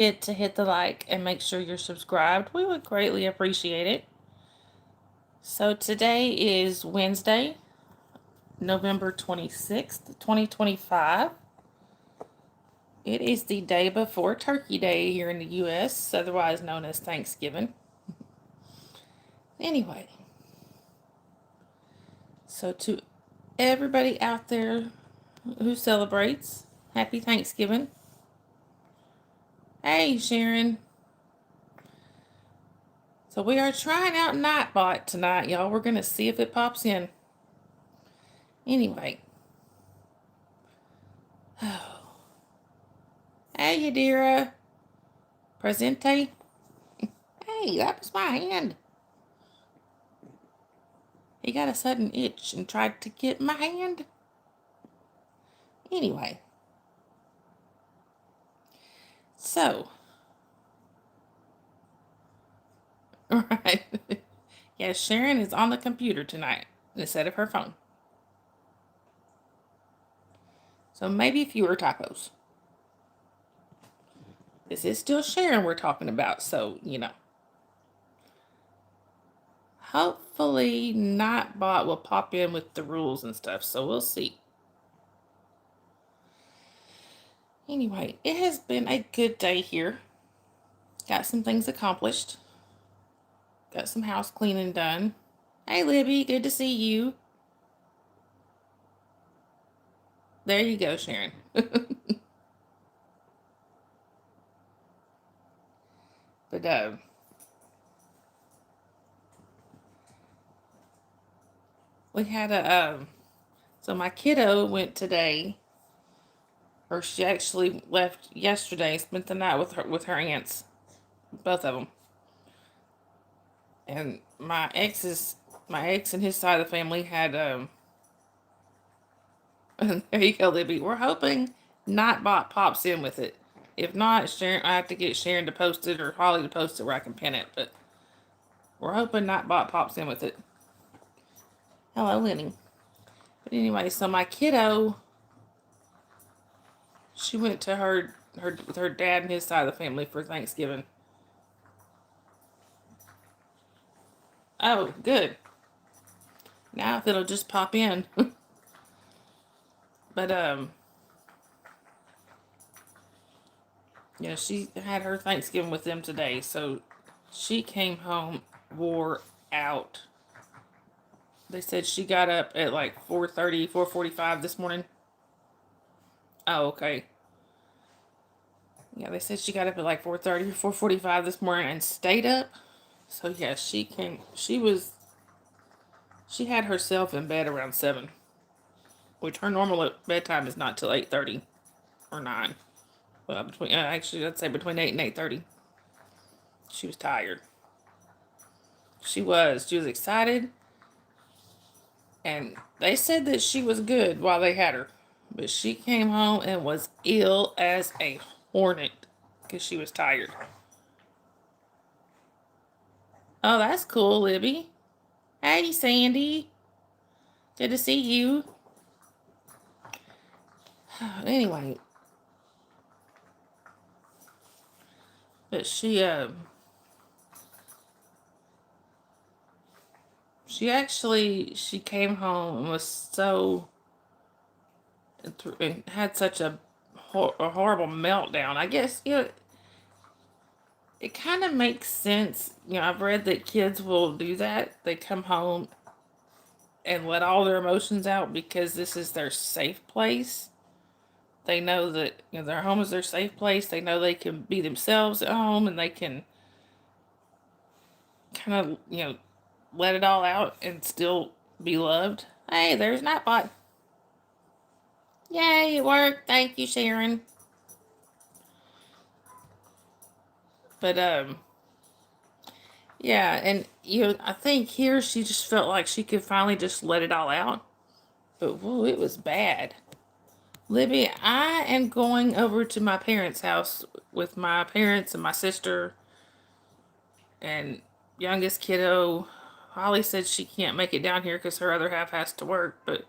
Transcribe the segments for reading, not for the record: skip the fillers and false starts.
it to hit the like and make sure you're subscribed. We would greatly appreciate it. So today is Wednesday, November 26th, 2025. It is the day before Turkey Day here in the U.S., otherwise known as Thanksgiving. Anyway, so to everybody out there who celebrates, happy Thanksgiving. Hey, Sharon. So we are trying out Nightbot tonight, y'all. We're going to see if it pops in. Anyway. Oh. Hey, Yadira. Presente. Hey, that was my hand. He got a sudden itch and tried to get my hand. Anyway. So. Right. Yeah, Sharon is on the computer tonight instead of her phone. So maybe fewer tacos. This is still Sharon we're talking about, so, Hopefully Nightbot will pop in with the rules and stuff, so we'll see. Anyway, it has been a good day here. Got some things accomplished. Got some house cleaning done. Hey, Libby, good to see you. There you go, Sharon. But, we had so my kiddo went today, or she actually left yesterday, spent the night with her aunts, both of them. And my ex and his side of the family had there you go, Libby. We're hoping Nightbot pops in with it. If not, Sharon, I have to get Sharon to post it or Holly to post it where I can pin it. But we're hoping Nightbot pops in with it. Hello, Lenny. But anyway, so my kiddo, she went to her with her dad and his side of the family for Thanksgiving. Oh, good. Now if it'll just pop in. But yeah, she had her Thanksgiving with them today, so she came home wore out. They said she got up at like 4:30, 4:45 this morning. Oh, okay. Yeah, they said she got up at like 4:30 or 4:45 this morning and stayed up. So yeah, she had herself in bed around 7, which her normal bedtime is not till 8:30 or 9. Well, actually, I'd say between 8 and 8:30. She was tired. She was excited, and they said that she was good while they had her, but she came home and was ill as a hornet because she was tired. Oh, that's cool, Libby. Hey, Sandy. Good to see you. Anyway, but she came home and was so and had such a horrible meltdown. I guess it kind of makes sense. I've read that kids will do that. They come home and let all their emotions out because this is their safe place. They know that their home is their safe place. They know they can be themselves at home and they can kind of let it all out and still be loved. Hey, there's Nightbot. Yay, it worked. Thank you, Sharon. But yeah, and I think here she just felt like she could finally just let it all out. But whoa, it was bad. Libby, I am going over to my parents' house with my parents and my sister and youngest kiddo. Holly said she can't make it down here because her other half has to work, but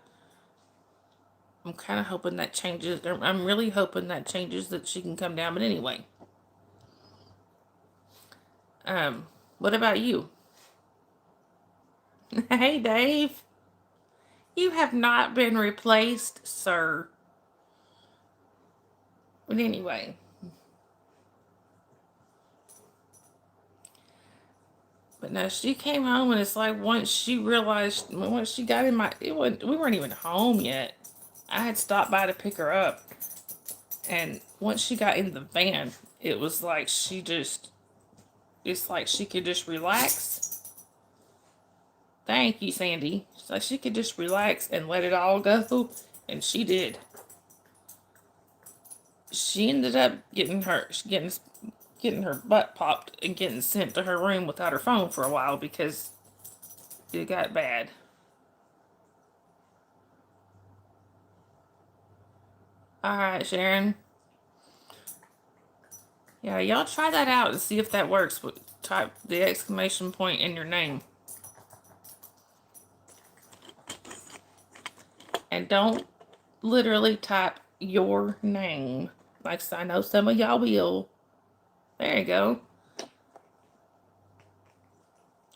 I'm kind of hoping that changes. I'm really hoping that changes, that she can come down. But anyway, What about you? Hey, Dave. You have not been replaced, sir. But anyway. But no, she came home and it's like once she realized, once she got in my, it wasn't, we weren't even home yet. I had stopped by to pick her up. And once she got in the van, it was like it's like she could just relax. Thank you, Sandy. It's like she could just relax and let it all go. And she did. She ended up getting her butt popped and getting sent to her room without her phone for a while because it got bad. Alright, Sharon. Yeah, y'all try that out and see if that works. Type the exclamation point in your name. And don't literally type your name. Like I know some of y'all will. There you go.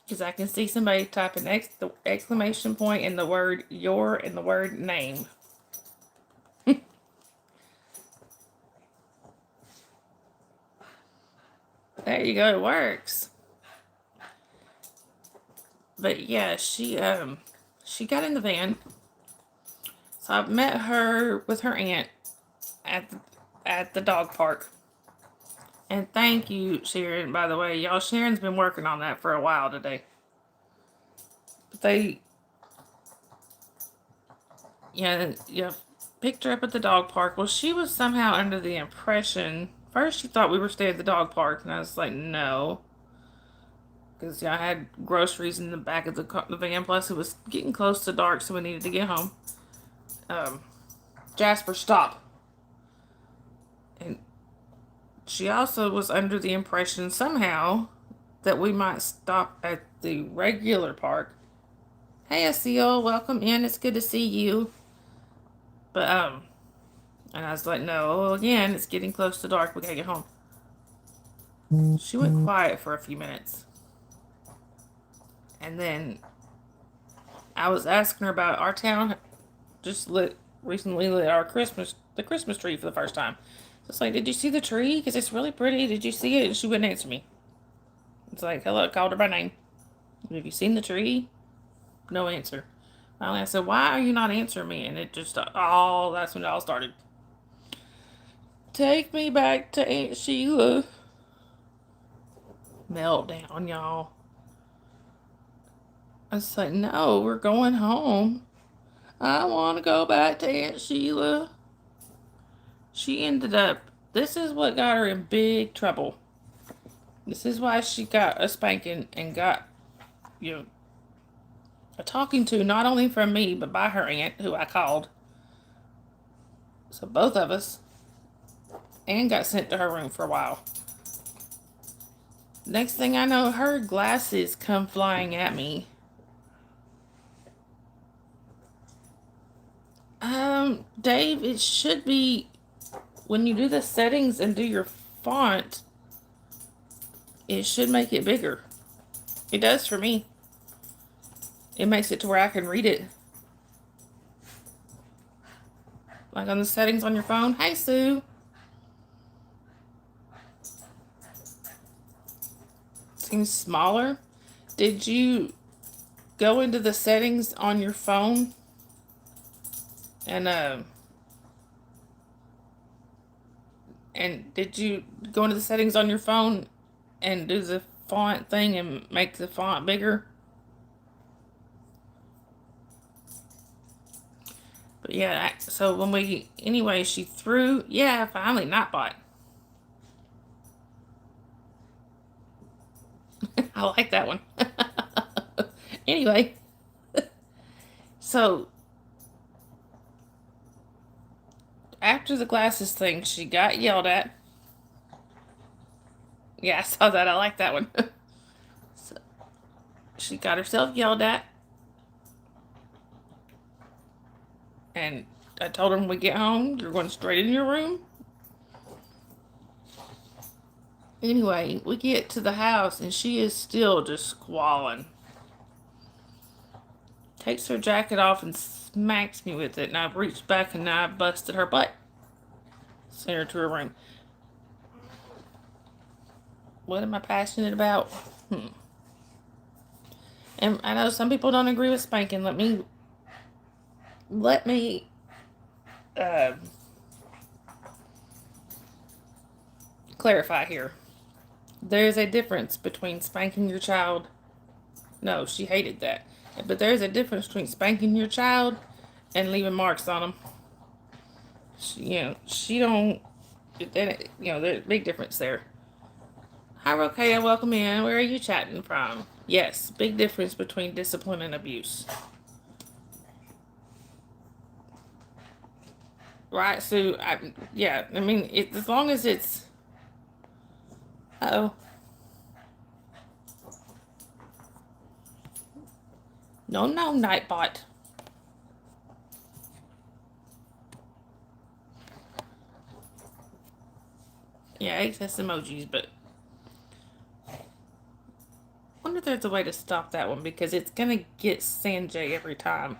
Because I can see somebody typing the exclamation point in the word your and the word name. There you go, it works. But yeah, she got in the van. So I met her with her aunt at the dog park. And thank you, Sharon, by the way. Y'all, Sharon's been working on that for a while today. But they picked her up at the dog park. Well, she was somehow under the impression, first she thought we were staying at the dog park, and I was like, no. Because I had groceries in the back of the van, plus it was getting close to dark, so we needed to get home. Jasper, stop. And she also was under the impression somehow that we might stop at the regular park. Hey, Asil, welcome in. It's good to see you. But, and I was like, no, again, it's getting close to dark. We gotta get home. She went quiet for a few minutes. And then I was asking her about our town. Just recently lit the Christmas tree for the first time. So it's like, did you see the tree? Because it's really pretty. Did you see it? And she wouldn't answer me. It's like, hello, I called her by name. Have you seen the tree? No answer. Finally, I said, why are you not answering me? And it just, that's when it all started. Take me back to Aunt Sheila. Meltdown, y'all. I was like, no, we're going home. I want to go back to Aunt Sheila. She ended up, this is what got her in big trouble. This is why she got a spanking and got, a talking to, not only from me, but by her aunt, who I called. So both of us. And got sent to her room for a while. Next thing I know, her glasses come flying at me. Dave, it should be, when you do the settings and do your font, it should make it bigger. It does for me. It makes it to where I can read it. Like on the settings on your phone. Hey, Sue. Seems smaller. Did you go into the settings on your phone and did you go into the settings on your phone and do the font thing and make the font bigger? But yeah, so anyway, she threw, finally, Nightbot. I like that one. Anyway, so after the glasses thing, she got yelled at. Yeah, I saw that. I like that one. So she got herself yelled at. And I told her when we get home, you're going straight in your room. Anyway, we get to the house and she is still just squalling. Takes her jacket off and smacks me with it, and I reached back and I busted her butt. Sent her to her room. What am I passionate about? And I know some people don't agree with spanking. Let me uh, clarify here. There is a difference between spanking your child. No, she hated that. But there is a difference between spanking your child and leaving marks on them. She don't. There's a big difference there. Hi, Rokaya, welcome in. Where are you chatting from? Yes, big difference between discipline and abuse. Right, so, as long as it's... Uh-oh. No, Nightbot. Yeah, excess emojis, but... I wonder if there's a way to stop that one, because it's gonna get Sanjay every time.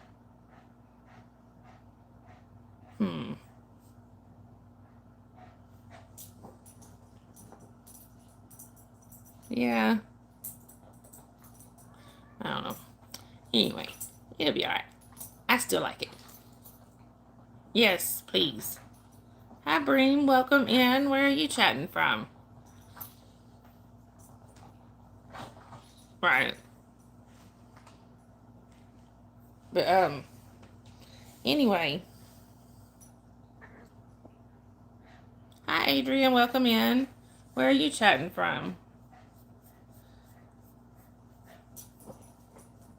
Yeah. I don't know. Anyway, it'll be alright. I still like it. Yes, please. Hi, Bream. Welcome in. Where are you chatting from? Right. But, anyway. Hi, Adrian. Welcome in. Where are you chatting from?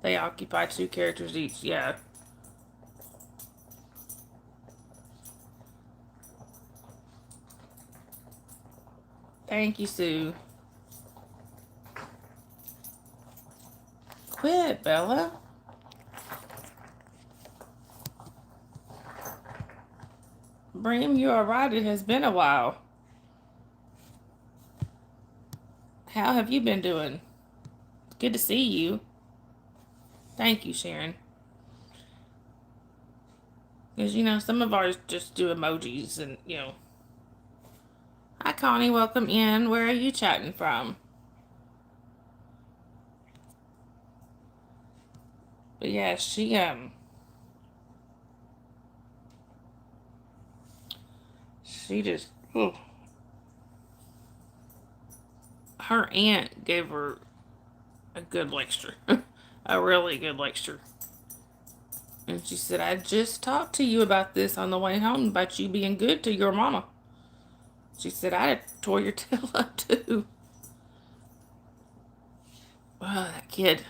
They occupy 2 characters each. Yeah. Thank you, Sue. Quit, Bella. Bream, you are right. It has been a while. How have you been doing? Good to see you. Thank you, Sharon. Because, some of ours just do emojis and. Hi, Connie. Welcome in. Where are you chatting from? But yeah, she just, her aunt gave her a good lecture. A really good lecture. And she said, I just talked to you about this on the way home, about you being good to your mama. She said, I tore your tail up too. Oh, that kid.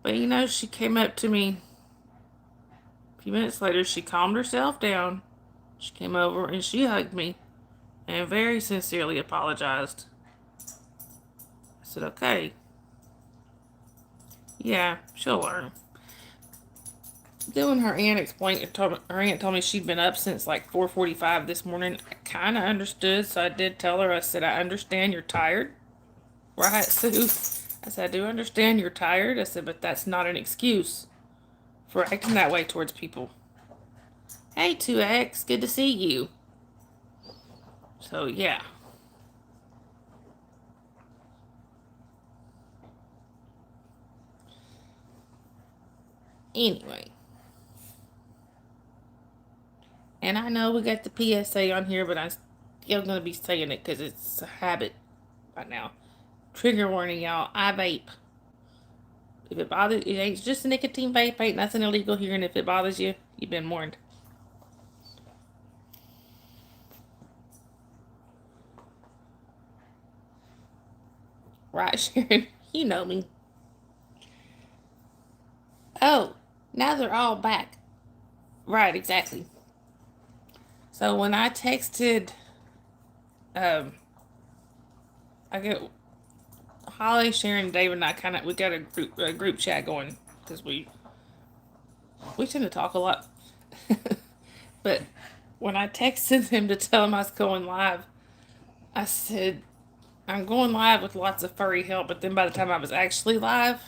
But she came up to me a few minutes later. She calmed herself down. She came over and she hugged me and very sincerely apologized. I said, okay. Yeah, she'll learn. Then when her aunt told me she'd been up since like 4:45 this morning, I kind of understood, so I did tell her. I said, I understand you're tired. Right, Sue? I said, I do understand you're tired. I said, but that's not an excuse for acting that way towards people. Hey, 2X, good to see you. So, yeah. Anyway. And I know we got the PSA on here, but I'm still going to be saying it because it's a habit right now. Trigger warning, y'all. I vape. If it bothers you, it's just a nicotine vape. Ain't nothing illegal here, and if it bothers you, you've been warned. Right, Sharon? You know me. Oh, now they're all back. Right, exactly. So when I texted, I get Holly, Sharon, David, and I we got a group chat going because we tend to talk a lot. But when I texted him to tell him I was going live, I said, I'm going live with lots of furry help, but then by the time I was actually live,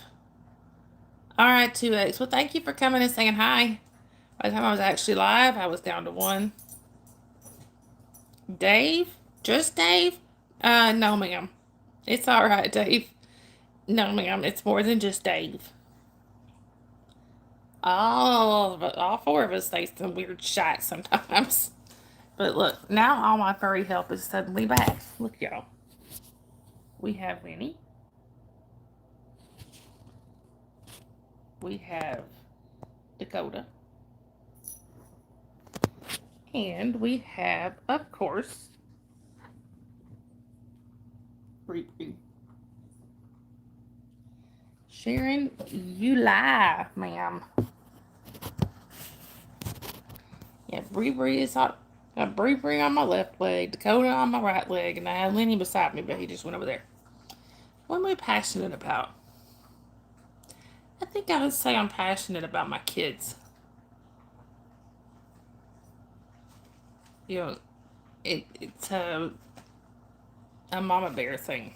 all right, 2X. Well, thank you for coming and saying hi. By the time I was actually live, I was down to 1. Dave? Just Dave? No, ma'am. It's all right, Dave. No, ma'am. It's more than just Dave. All 4 of us say some weird shit sometimes. But look, now all my furry help is suddenly back. Look, y'all. We have Winnie. We have Dakota. And we have, of course, Bree. Sharon, you lie, ma'am. Yeah, Bree is on. Bree on my left leg, Dakota on my right leg, and I had Lenny beside me, but he just went over there. What am I passionate about? I think I would say I'm passionate about my kids. You know, it's a mama bear thing.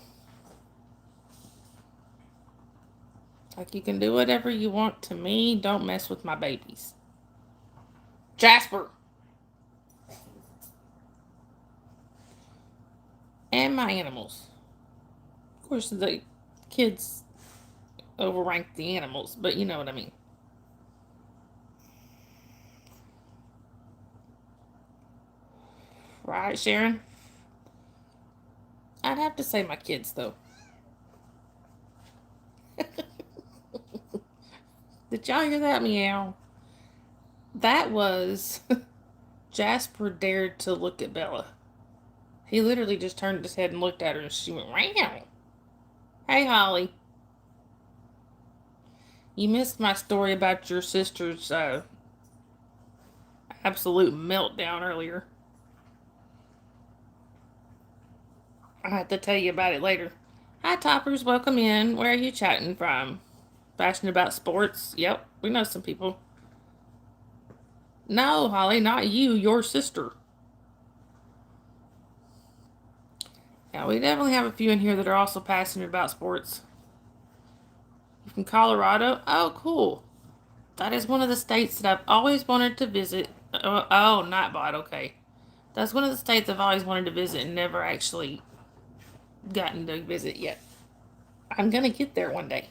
Like, you can do whatever you want to me, don't mess with my babies. Jasper! And my animals. Of course, the kids overrank the animals, but you know what I mean. Right, Sharon? I'd have to say my kids, though. Did y'all hear that meow? That was Jasper dared to look at Bella. He literally just turned his head and looked at her, and she went, "Meow." Hey, Holly. You missed my story about your sister's absolute meltdown earlier. I'll have to tell you about it later. Hi, Toppers. Welcome in. Where are you chatting from? Passionate about sports? Yep, we know some people. No, Holly, not you. Your sister. Yeah, we definitely have a few in here that are also passionate about sports. You from Colorado? Oh, cool. That is one of the states that I've always wanted to visit. Oh, Nightbot, okay. That's one of the states I've always wanted to visit and never actually gotten to visit yet. I'm gonna get there one day.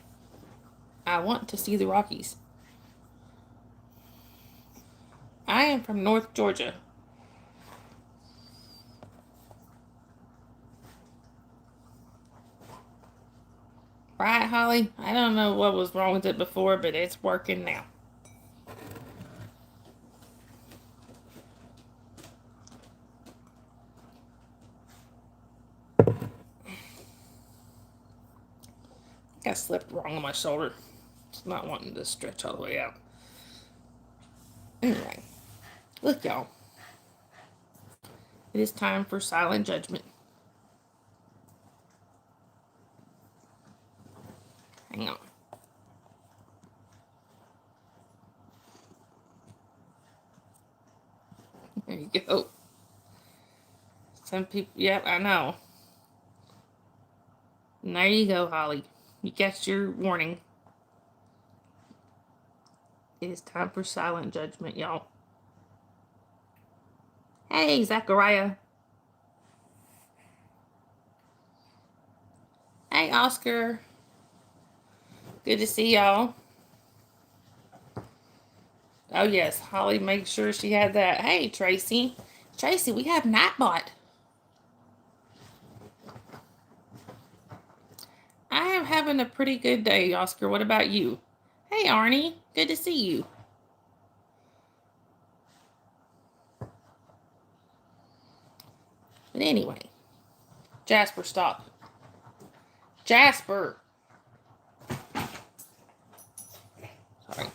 I want to see the Rockies. I am from North Georgia. Right, Holly? I don't know what was wrong with it before, but it's working now. I slept wrong on my shoulder. It's not wanting to stretch all the way out. Anyway, look, y'all. It is time for silent judgment. Hang on. There you go. Some people, yep, I know. And there you go, Holly. You got your warning. It is time for silent judgment, y'all. Hey, Zachariah. Hey, Oscar. Good to see y'all. Oh, yes, Holly made sure she had that. Hey, Tracy. Tracy, we have Nightbot. I am having a pretty good day, Oscar. What about you? Hey, Arnie. Good to see you. But anyway, Jasper, stop. Jasper. Sorry.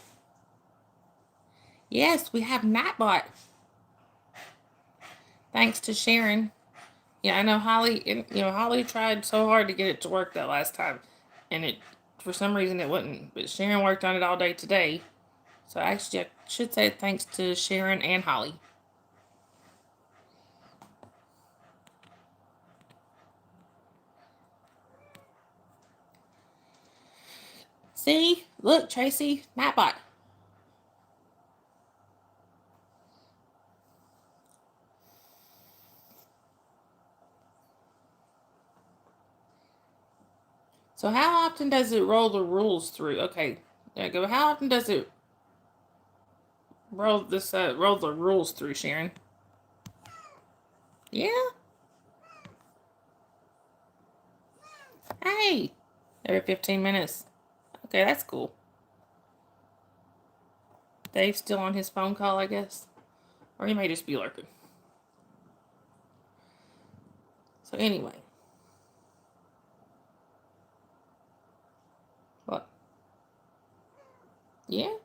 Yes, we have Nightbot. Thanks to Sharon. Yeah, I know Holly. Holly tried so hard to get it to work that last time, and for some reason it wouldn't. But Sharon worked on it all day today. So actually, I should say thanks to Sharon and Holly. See? Look, Tracy. Nightbot. So how often does it roll the rules through? Okay. There you go. How often does it roll the rules through, Sharon? Yeah? Hey. Every 15 minutes. Okay, that's cool. Dave's still on his phone call, I guess. Or he may just be lurking. So anyway. What? Yeah?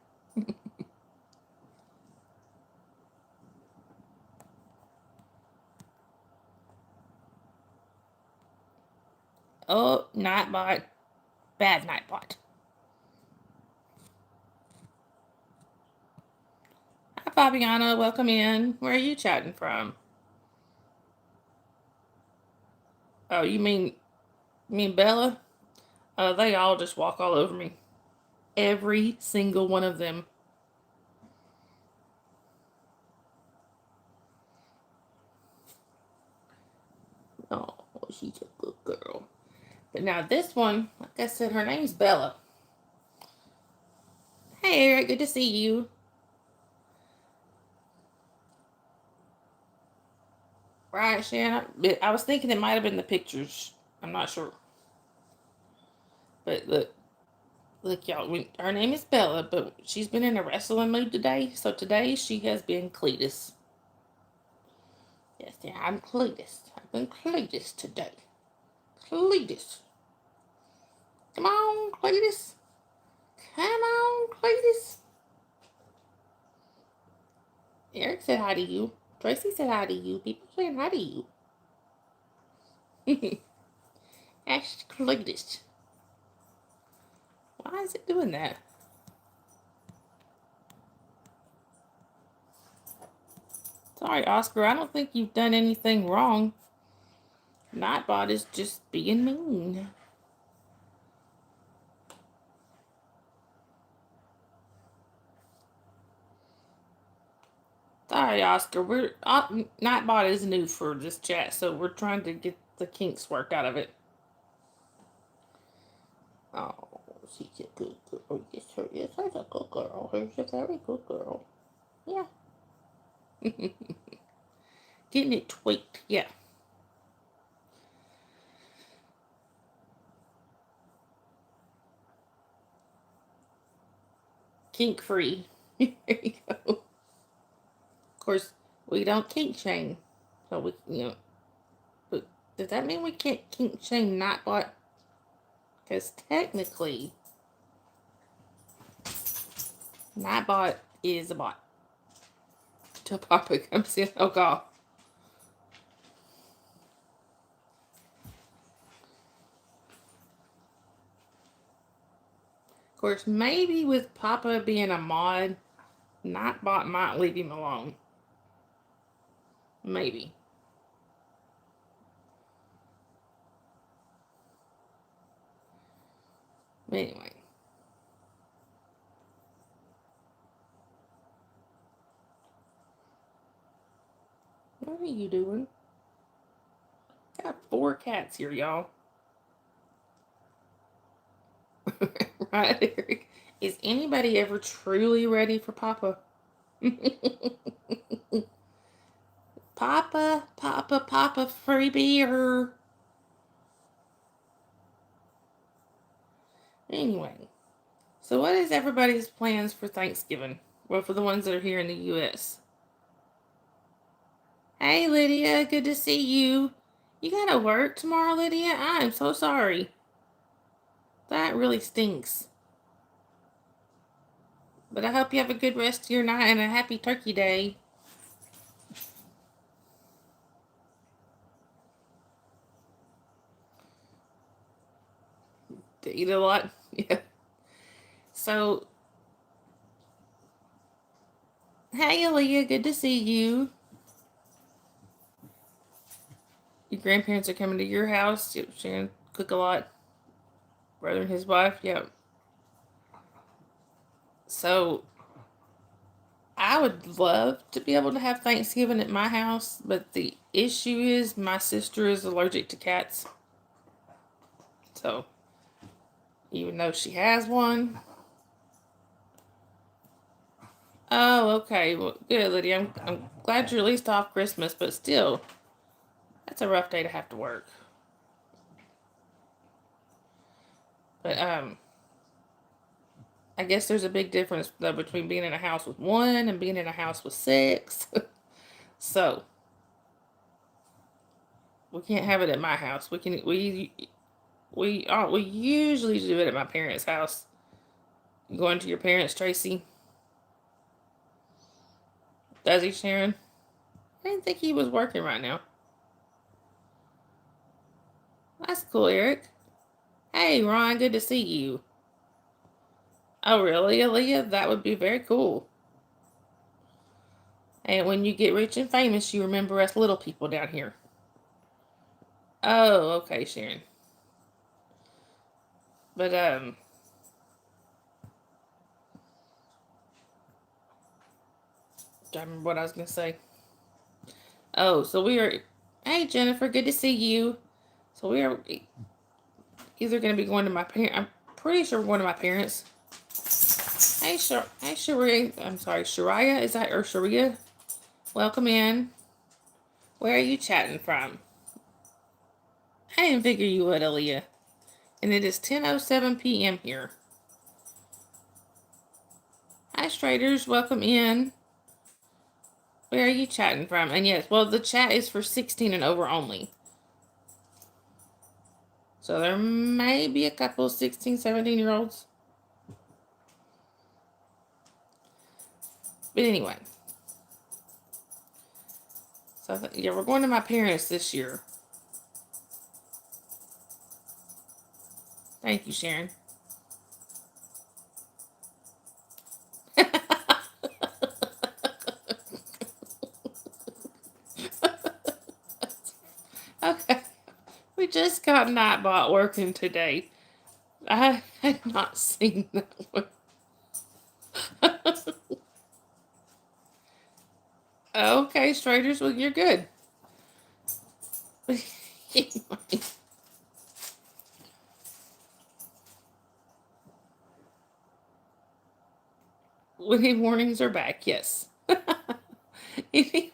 Oh, Nightbot. Bad Nightbot. Hi, Fabiana. Welcome in. Where are you chatting from? Oh, you mean Bella? They all just walk all over me. Every single one of them. Oh, she's a good girl. But now this one, like I said, her name's Bella. Hey, Eric. Good to see you. Right, Shannon? I was thinking it might have been the pictures. I'm not sure. But look, y'all. Her name is Bella, but she's been in a wrestling mood today. So today she has been Cletus. Yes, yeah, I'm Cletus. I've been Cletus today. Cletus. Come on, Cletus. Come on, Cletus. Eric said hi to you. Tracy said hi to you. People saying hi to you. Ash Cletus. Why is it doing that? Sorry, Oscar. I don't think you've done anything wrong. Nightbot is just being mean. Sorry, Oscar. Nightbot is new for this chat, so we're trying to get the kinks worked out of it. Oh, she's a good girl. Yes, her is. She's a good girl. She's a very good girl. Yeah. Getting it tweaked. Yeah. Kink free. There you go. Of course, we don't kink shame. So but does that mean we can't kink shame Nightbot? Because technically, Nightbot is a bot. Till Papa comes in. Oh, God. Of course, maybe with Papa being a mod, Nightbot might leave him alone. Maybe. Anyway. What are you doing? Got 4 cats here, y'all. Right, Eric? Is anybody ever truly ready for Papa? Papa, Papa, Papa, free beer. Anyway, so what is everybody's plans for Thanksgiving? Well, for the ones that are here in the U.S. Hey, Lydia, good to see you. You gotta work tomorrow, Lydia? I am so sorry. That really stinks. But I hope you have a good rest of your night and a happy Turkey Day. To eat a lot? Yeah. So, hey, Aaliyah, good to see you. Your grandparents are coming to your house. Sharon cook a lot. Brother and his wife, yeah. So I would love to be able to have Thanksgiving at my house, but the issue is my sister is allergic to cats. So even though she has one. Oh, okay. Well, good, Lydia. I'm glad you're at least off Christmas, but still, that's a rough day to have to work. But I guess there's a big difference though between being in a house with one and being in a house with six. So we can't have it at my house. We usually do it at my parents' house. You going to your parents, Tracy? Does he, Sharon? I didn't think he was working right now. That's cool, Eric. Hey, Ron, good to see you. Oh, really, Aaliyah? That would be very cool. And when you get rich and famous, you remember us little people down here. Oh, okay, Sharon. But I remember what I was gonna say. Oh, so we are. Hey, Jennifer, good to see you. So we are either gonna be going to my parents. I'm pretty sure we're going to my parents. Hey, Sharia. I'm sorry, Sharia. Is that or Sharia? Welcome in. Where are you chatting from? I didn't figure you would, Aaliyah. And it is 10:07 p.m. here. Hi, Straders. Welcome in. Where are you chatting from? And yes, well, the chat is for 16 and over only. So there may be a couple of 16, 17-year-olds. But anyway. So, yeah, we're going to my parents this year. Thank you, Sharon. Okay. We just got Nightbot working today. I had not seen that one. Okay, Straders, well, you're good. Anyway. Winning warnings are back, yes. Anyway.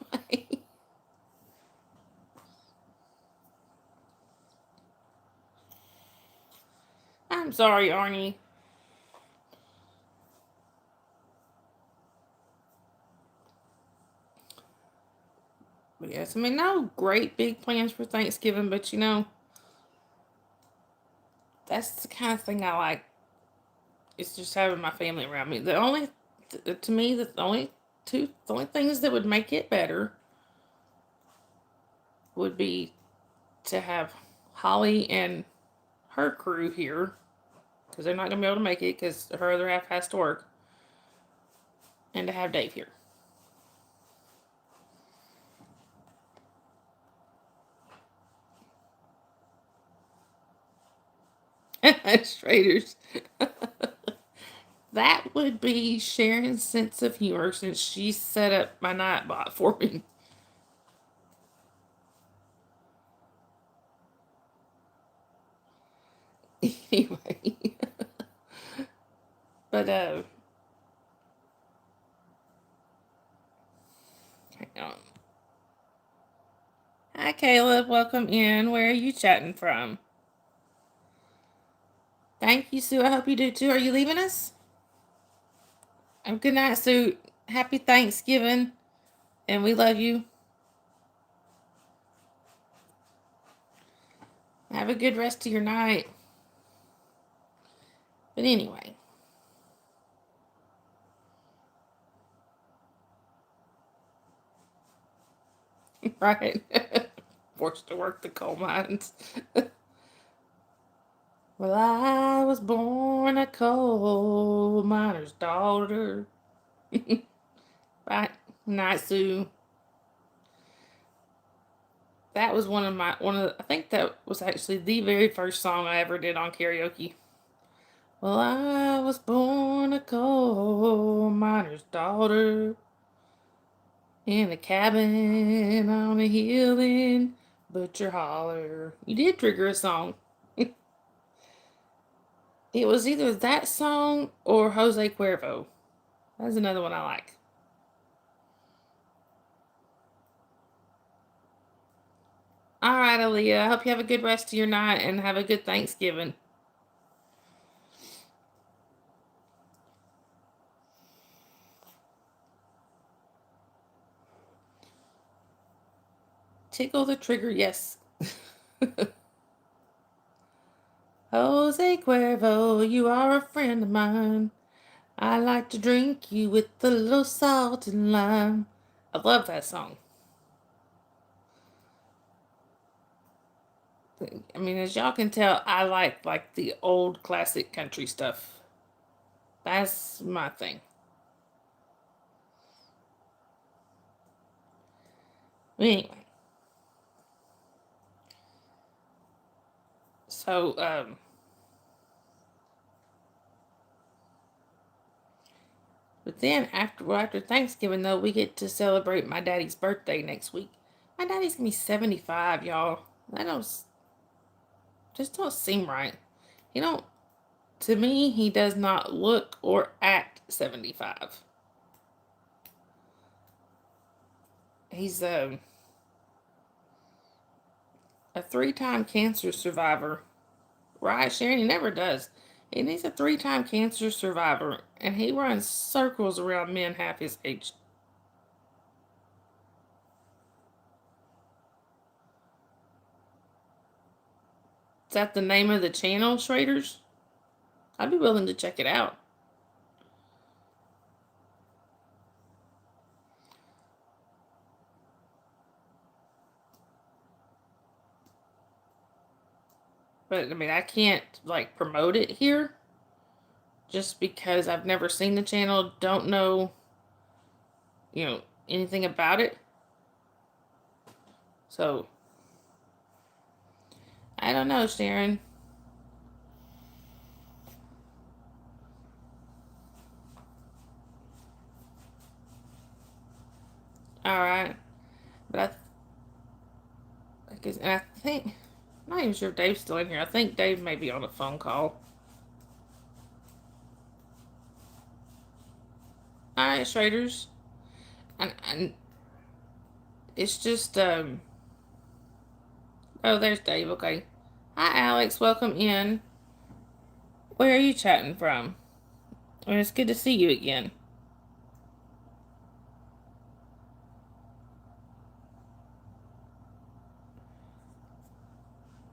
I'm sorry, Arnie. But yes, I mean, no great big plans for Thanksgiving, but that's the kind of thing I like. It's just having my family around me. To me, the only things that would make it better would be to have Holly and her crew here because they're not going to be able to make it because her other half has to work, and to have Dave here. Traders. That would be Sharon's sense of humor since she set up my Nightbot for me. Anyway. But, hang on. Hi, Caleb. Welcome in. Where are you chatting from? Thank you, Sue. I hope you do too. Are you leaving us? Good night, Sue. Happy Thanksgiving. And we love you. Have a good rest of your night. But anyway. Right. Forced to work the coal mines. Well, I was born a coal miner's daughter. Right. Night, Sue. That was I think that was actually the very first song I ever did on karaoke. Well, I was born a coal miner's daughter in a cabin on a hill in Butcher Holler. You did trigger a song. It was either that song or Jose Cuervo. That's another one I like. All right, Aaliyah. I hope you have a good rest of your night and have a good Thanksgiving. Tickle the trigger, yes. Jose Cuervo, you are a friend of mine. I like to drink you with a little salt and lime. I love that song. I mean, as y'all can tell, I like the old classic country stuff. That's my thing. Anyway, so but then after Thanksgiving though, we get to celebrate my daddy's birthday next week. My daddy's gonna be 75, y'all. That don't seem right. He don't To me, he does not look or act 75. He's a three-time cancer survivor. Right, Sharon? He never does. And he's a three-time cancer survivor, and he runs circles around men half his age. Is that the name of the channel, Schraders? I'd be willing to check it out. But I mean, I can't like promote it here just because I've never seen the channel, don't know, anything about it. So, I don't know, Sharon. All right. But and I think, I'm not even sure if Dave's still in here. I think Dave may be on a phone call. All right, Schraders. And it's just, oh, there's Dave. Okay. Hi, Alex. Welcome in. Where are you chatting from? Well, it's good to see you again.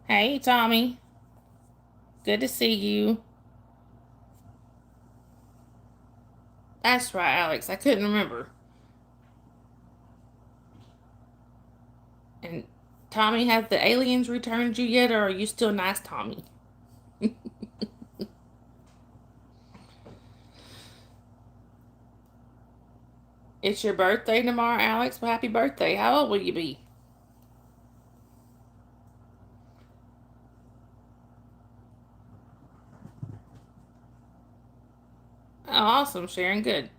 Hey, Tommy. Good to see you. That's right, Alex. I couldn't remember. And Tommy, have the aliens returned you yet, or are you still nice, Tommy? It's your birthday tomorrow, Alex. Well, happy birthday. How old will you be? Oh, awesome, Sharon. Good.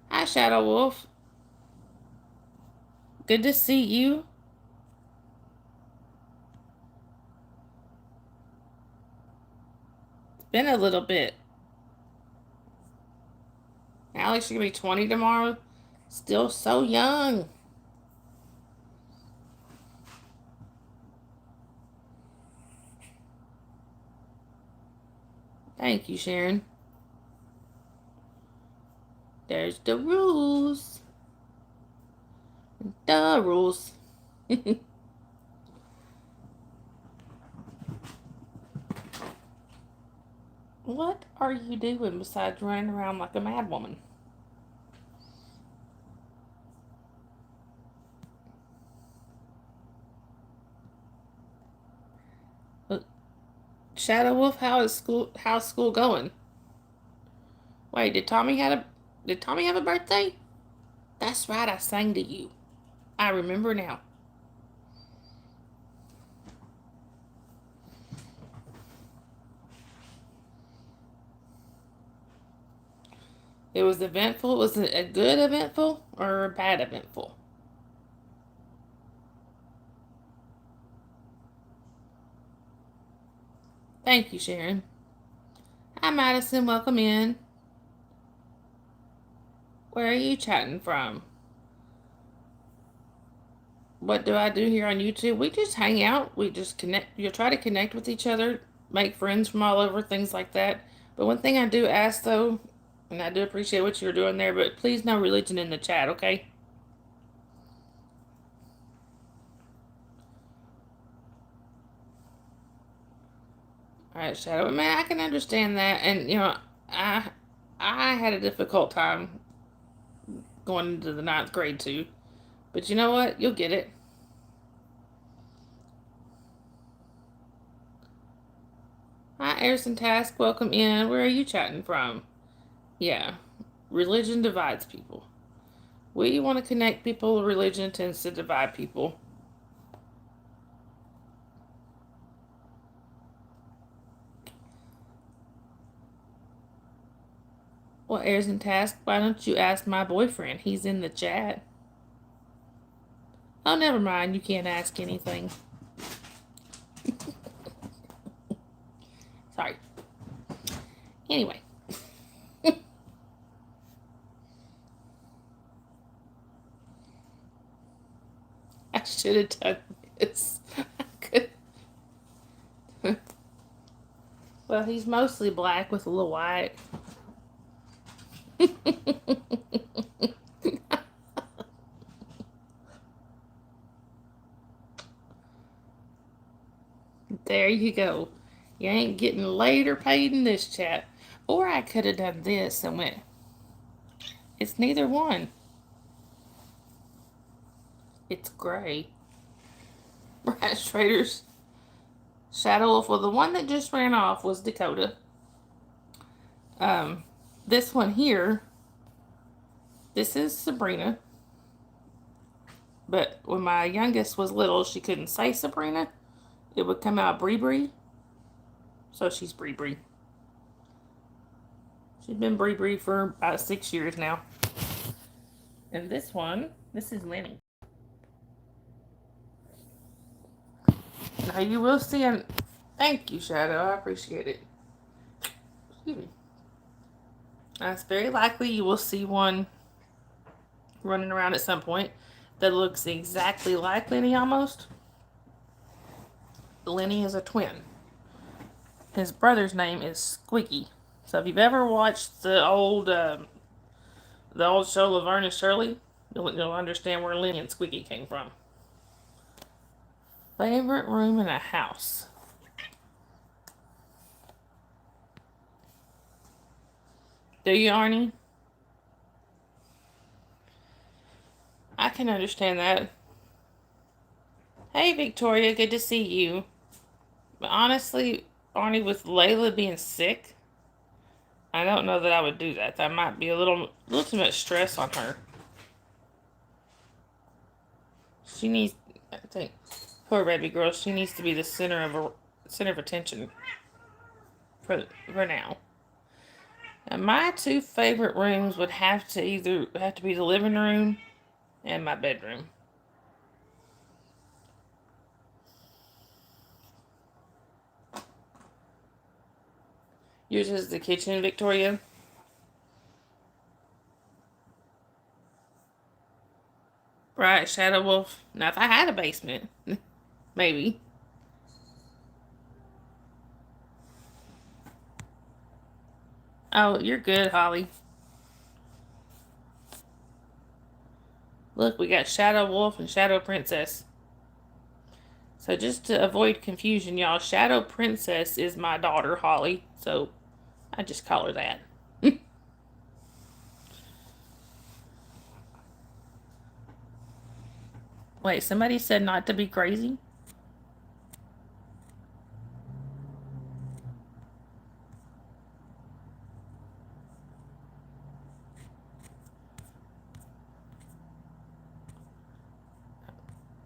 Hi, Shadow Wolf. Good to see you. It's been a little bit. Alex, you're going to be 20 tomorrow? Still so young. Thank you, Sharon. There's the rules. The rules. What are you doing besides running around like a mad woman? Shadow Wolf, how's school going? Wait, did Tommy have a birthday? That's right, I sang to you. I remember now. It was eventful. Was it a good eventful or a bad eventful? Thank you, Sharon. Hi, Madison. Welcome in. Where are you chatting from? What do I do here on YouTube? We just hang out. We just connect. You'll try to connect with each other, make friends from all over, things like that. But one thing I do ask, though, and I do appreciate what you're doing there, but please no religion in the chat, okay? All right, Shadow. Man, I can understand that, and I I had a difficult time going into the ninth grade too. But you know what? You'll get it. Hi, Erison Task. Welcome in. Where are you chatting from? Yeah, religion divides people. We want to connect people. Religion tends to divide people. Well, Erison Task, why don't you ask my boyfriend? He's in the chat. Oh, never mind. You can't ask anything. Sorry. Anyway. I should have done this. I could. Well, he's mostly black with a little white. There you go. You ain't getting laid or paid in this chat. Or I could have done this and went, it's neither one. It's gray. Rat Traders. Shadow Wolf. Well, the one that just ran off was Dakota. This one here, this is Sabrina. But when my youngest was little, she couldn't say Sabrina. It would come out Bree Bree. So she's Bree Bree. She's been Bree Bree for about 6 years now. And this one, this is Lenny. Now you will see an. Thank you, Shadow. I appreciate it. Excuse me. It's very likely you will see one running around at some point that looks exactly like Lenny almost. Lenny is a twin. His brother's name is Squeaky. So if you've ever watched the old show Laverne and Shirley, you'll understand where Lenny and Squeaky came from. Favorite room in a house. Do you, Arnie? I can understand that. Hey, Victoria, good to see you. But honestly, Arnie, with Layla being sick, I don't know that I would do that. That might be a little too much stress on her. She needs, I think, poor baby girl. She needs to be the center of attention for now. Now, my two favorite rooms would have to be the living room and my bedroom. Yours is the kitchen, Victoria. Right, Shadow Wolf. Now, if I had a basement, maybe. Oh, you're good, Holly. Look, we got Shadow Wolf and Shadow Princess. So just to avoid confusion, y'all, Shadow Princess is my daughter, Holly. So I just call her that. Wait, somebody said not to be crazy?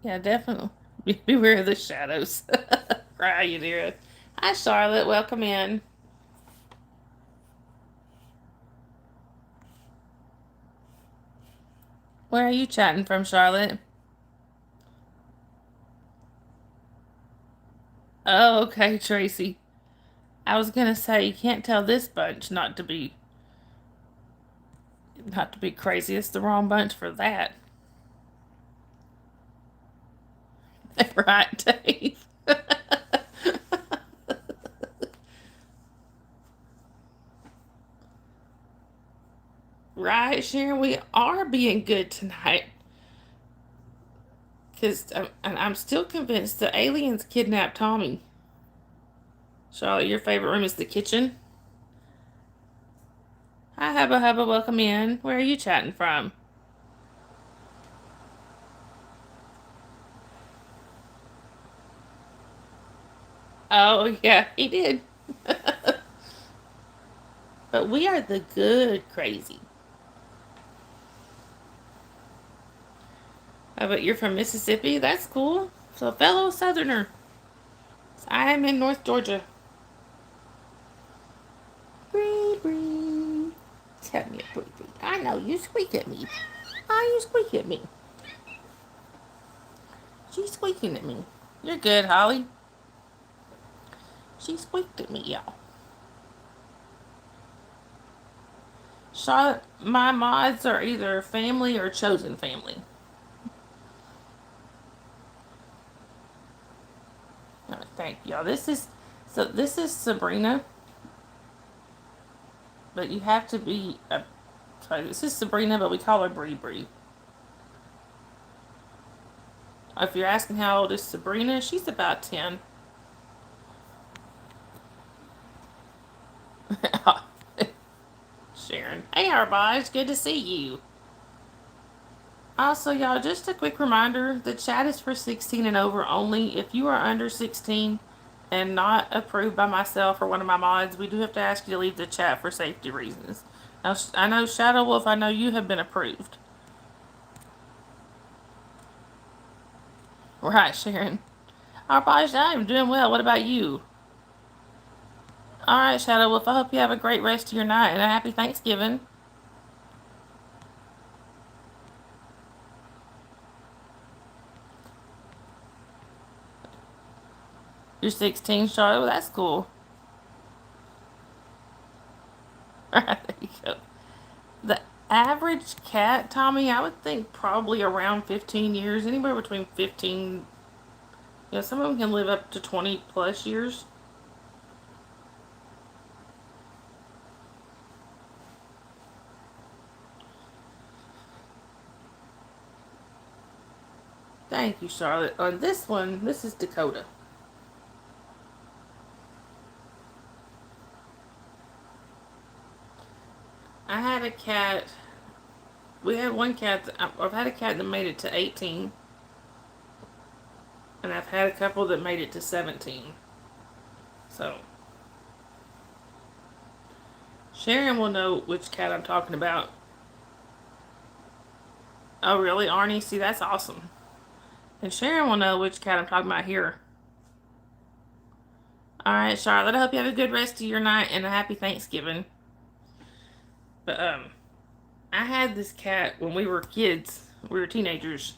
Yeah, definitely. Beware of the shadows. Cry, you dear. Hi, Charlotte. Welcome in. Where are you chatting from, Charlotte? Oh, okay, Tracy. I was gonna say you can't tell this bunch not to be crazy. It's the wrong bunch for that. Right, Dave? Right, Sharon, we are being good tonight. Because I'm still convinced the aliens kidnapped Tommy. Charlotte, your favorite room is the kitchen? Hi, Hubba Hubba, welcome in. Where are you chatting from? Oh, yeah, he did. But we are the good crazy. Oh, but you're from Mississippi? That's cool. So, a fellow Southerner. I am in North Georgia. Bree, bree. Tell me, bree, bree. I know you squeak at me. Why you squeak at me? She's squeaking at me. You're good, Holly. She squeaked at me, y'all. Charlotte, my mods are either family or chosen family. All right, thank y'all. This is Sabrina, but you have to be a. Sorry, this is Sabrina, but we call her Bree Bree. If you're asking how old is Sabrina, she's about 10. Sharon, hey everybody, it's good to see you. Also, y'all, just a quick reminder: the chat is for 16 and over only. If you are under 16 and not approved by myself or one of my mods, we do have to ask you to leave the chat for safety reasons. Now, I know Shadow Wolf, I know you have been approved. Right, Sharon. Our boys, I'm doing well. What about you? All right, Shadow Wolf. I hope you have a great rest of your night and a happy Thanksgiving. You're 16, Charlotte. Well, that's cool. All right, there you go. The average cat, Tommy, I would think probably around 15 years. Anywhere between 15. Yeah, some of them can live up to 20 plus years. Thank you, Charlotte. On this one, this is Dakota. I had a cat. We had one cat. I've had a cat that made it to 18, and I've had a couple that made it to 17. So, Sharon will know which cat I'm talking about. Oh, really, Arnie? See, that's awesome. And Sharon will know which cat I'm talking about here. All right, Charlotte. I hope you have a good rest of your night and a happy Thanksgiving. But I had this cat when we were kids. We were teenagers.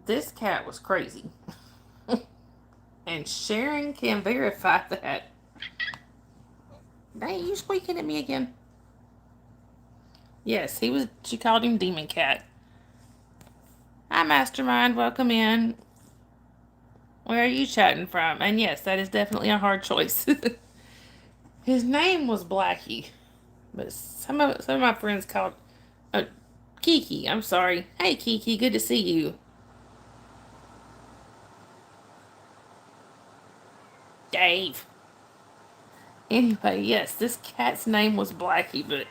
This cat was crazy, and Sharon can verify that. Dang, you squeaking at me again? Yes, he was. She called him Demon Cat. Hi, Mastermind. Welcome in. Where are you chatting from? And yes, that is definitely a hard choice. His name was Blackie, but some of my friends called uh, Kiki. I'm sorry. Hey, Kiki. Good to see you. Dave. Anyway, yes, this cat's name was Blackie, but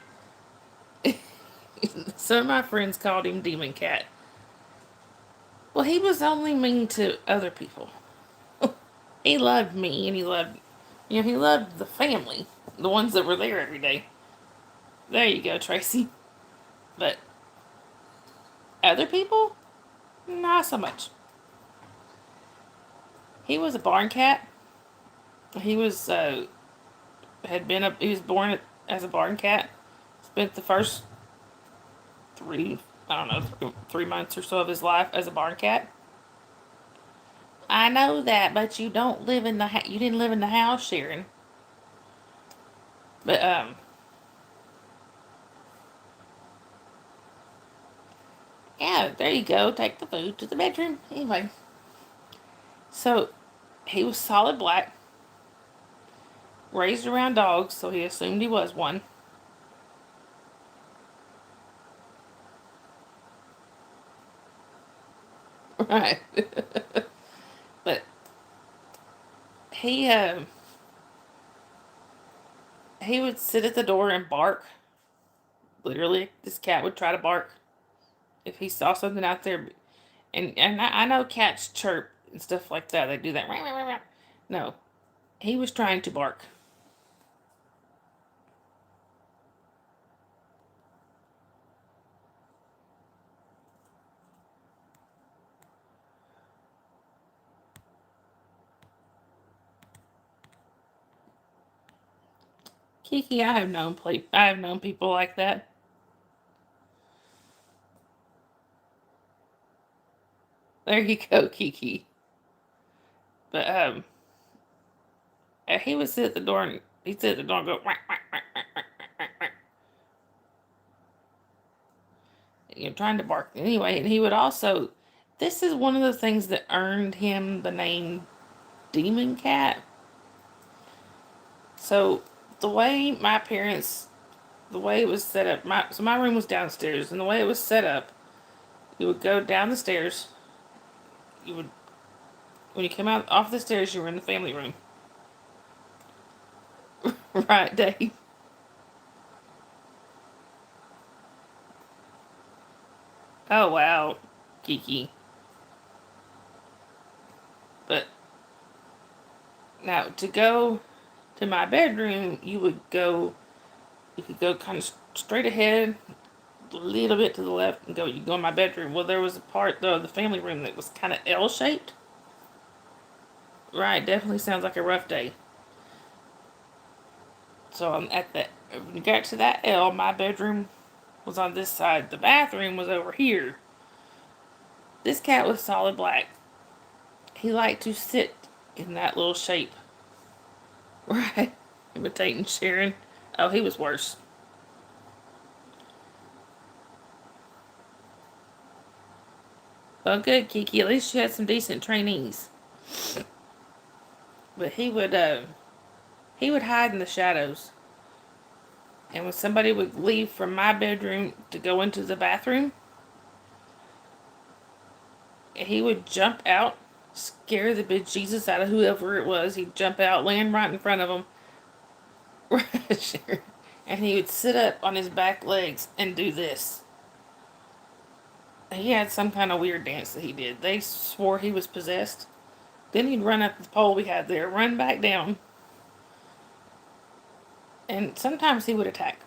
some of my friends called him Demon Cat. Well, he was only mean to other people. He loved me, and he loved the family, the ones that were there every day. There you go, Tracy. But other people, not so much. He was a barn cat. He was he was born as a barn cat. Spent the first 3 I don't know, 3 months or so of his life as a barn cat. I know that, but you don't live in the you didn't live in the house, Sharon. But yeah, there you go. Take the food to the bedroom. Anyway, so he was solid black, raised around dogs, so he assumed he was one. Right. But he he would sit at the door and bark. Literally, this cat would try to bark if he saw something out there. And I know cats chirp and stuff like that. They do that. No, he was trying to bark. Kiki, I have known people like that. There you go, Kiki. But he would sit at the door and he'd sit at the door and go whack, whack, whack, whack, whack, whack, whack, trying to bark anyway. And he would also, this is one of the things that earned him the name Demon Cat. So the way my parents, the way it was set up, my room was downstairs, and the way it was set up, you would go down the stairs. You would, when you came out off the stairs, you were in the family room. Right, Dave? Oh wow, Kiki. But now to go to my bedroom, you could go kind of straight ahead, a little bit to the left, and you go in my bedroom. Well, there was a part though of the family room that was kind of L shaped. Right, definitely sounds like a rough day. So I'm at that. When you got to that L, my bedroom was on this side. The bathroom was over here. This cat was solid black. He liked to sit in that little shape. Right. Imitating Sharon. Oh, he was worse. Well, good, Kiki. At least you had some decent trainees. But he would hide in the shadows. And when somebody would leave from my bedroom to go into the bathroom, he would jump out, scare the bejesus out of whoever it was. He'd jump out, land right in front of them. And he would sit up on his back legs and do this. He had some kind of weird dance that he did. They swore he was possessed. Then he'd run up the pole we had there, run back down, and sometimes he would attack.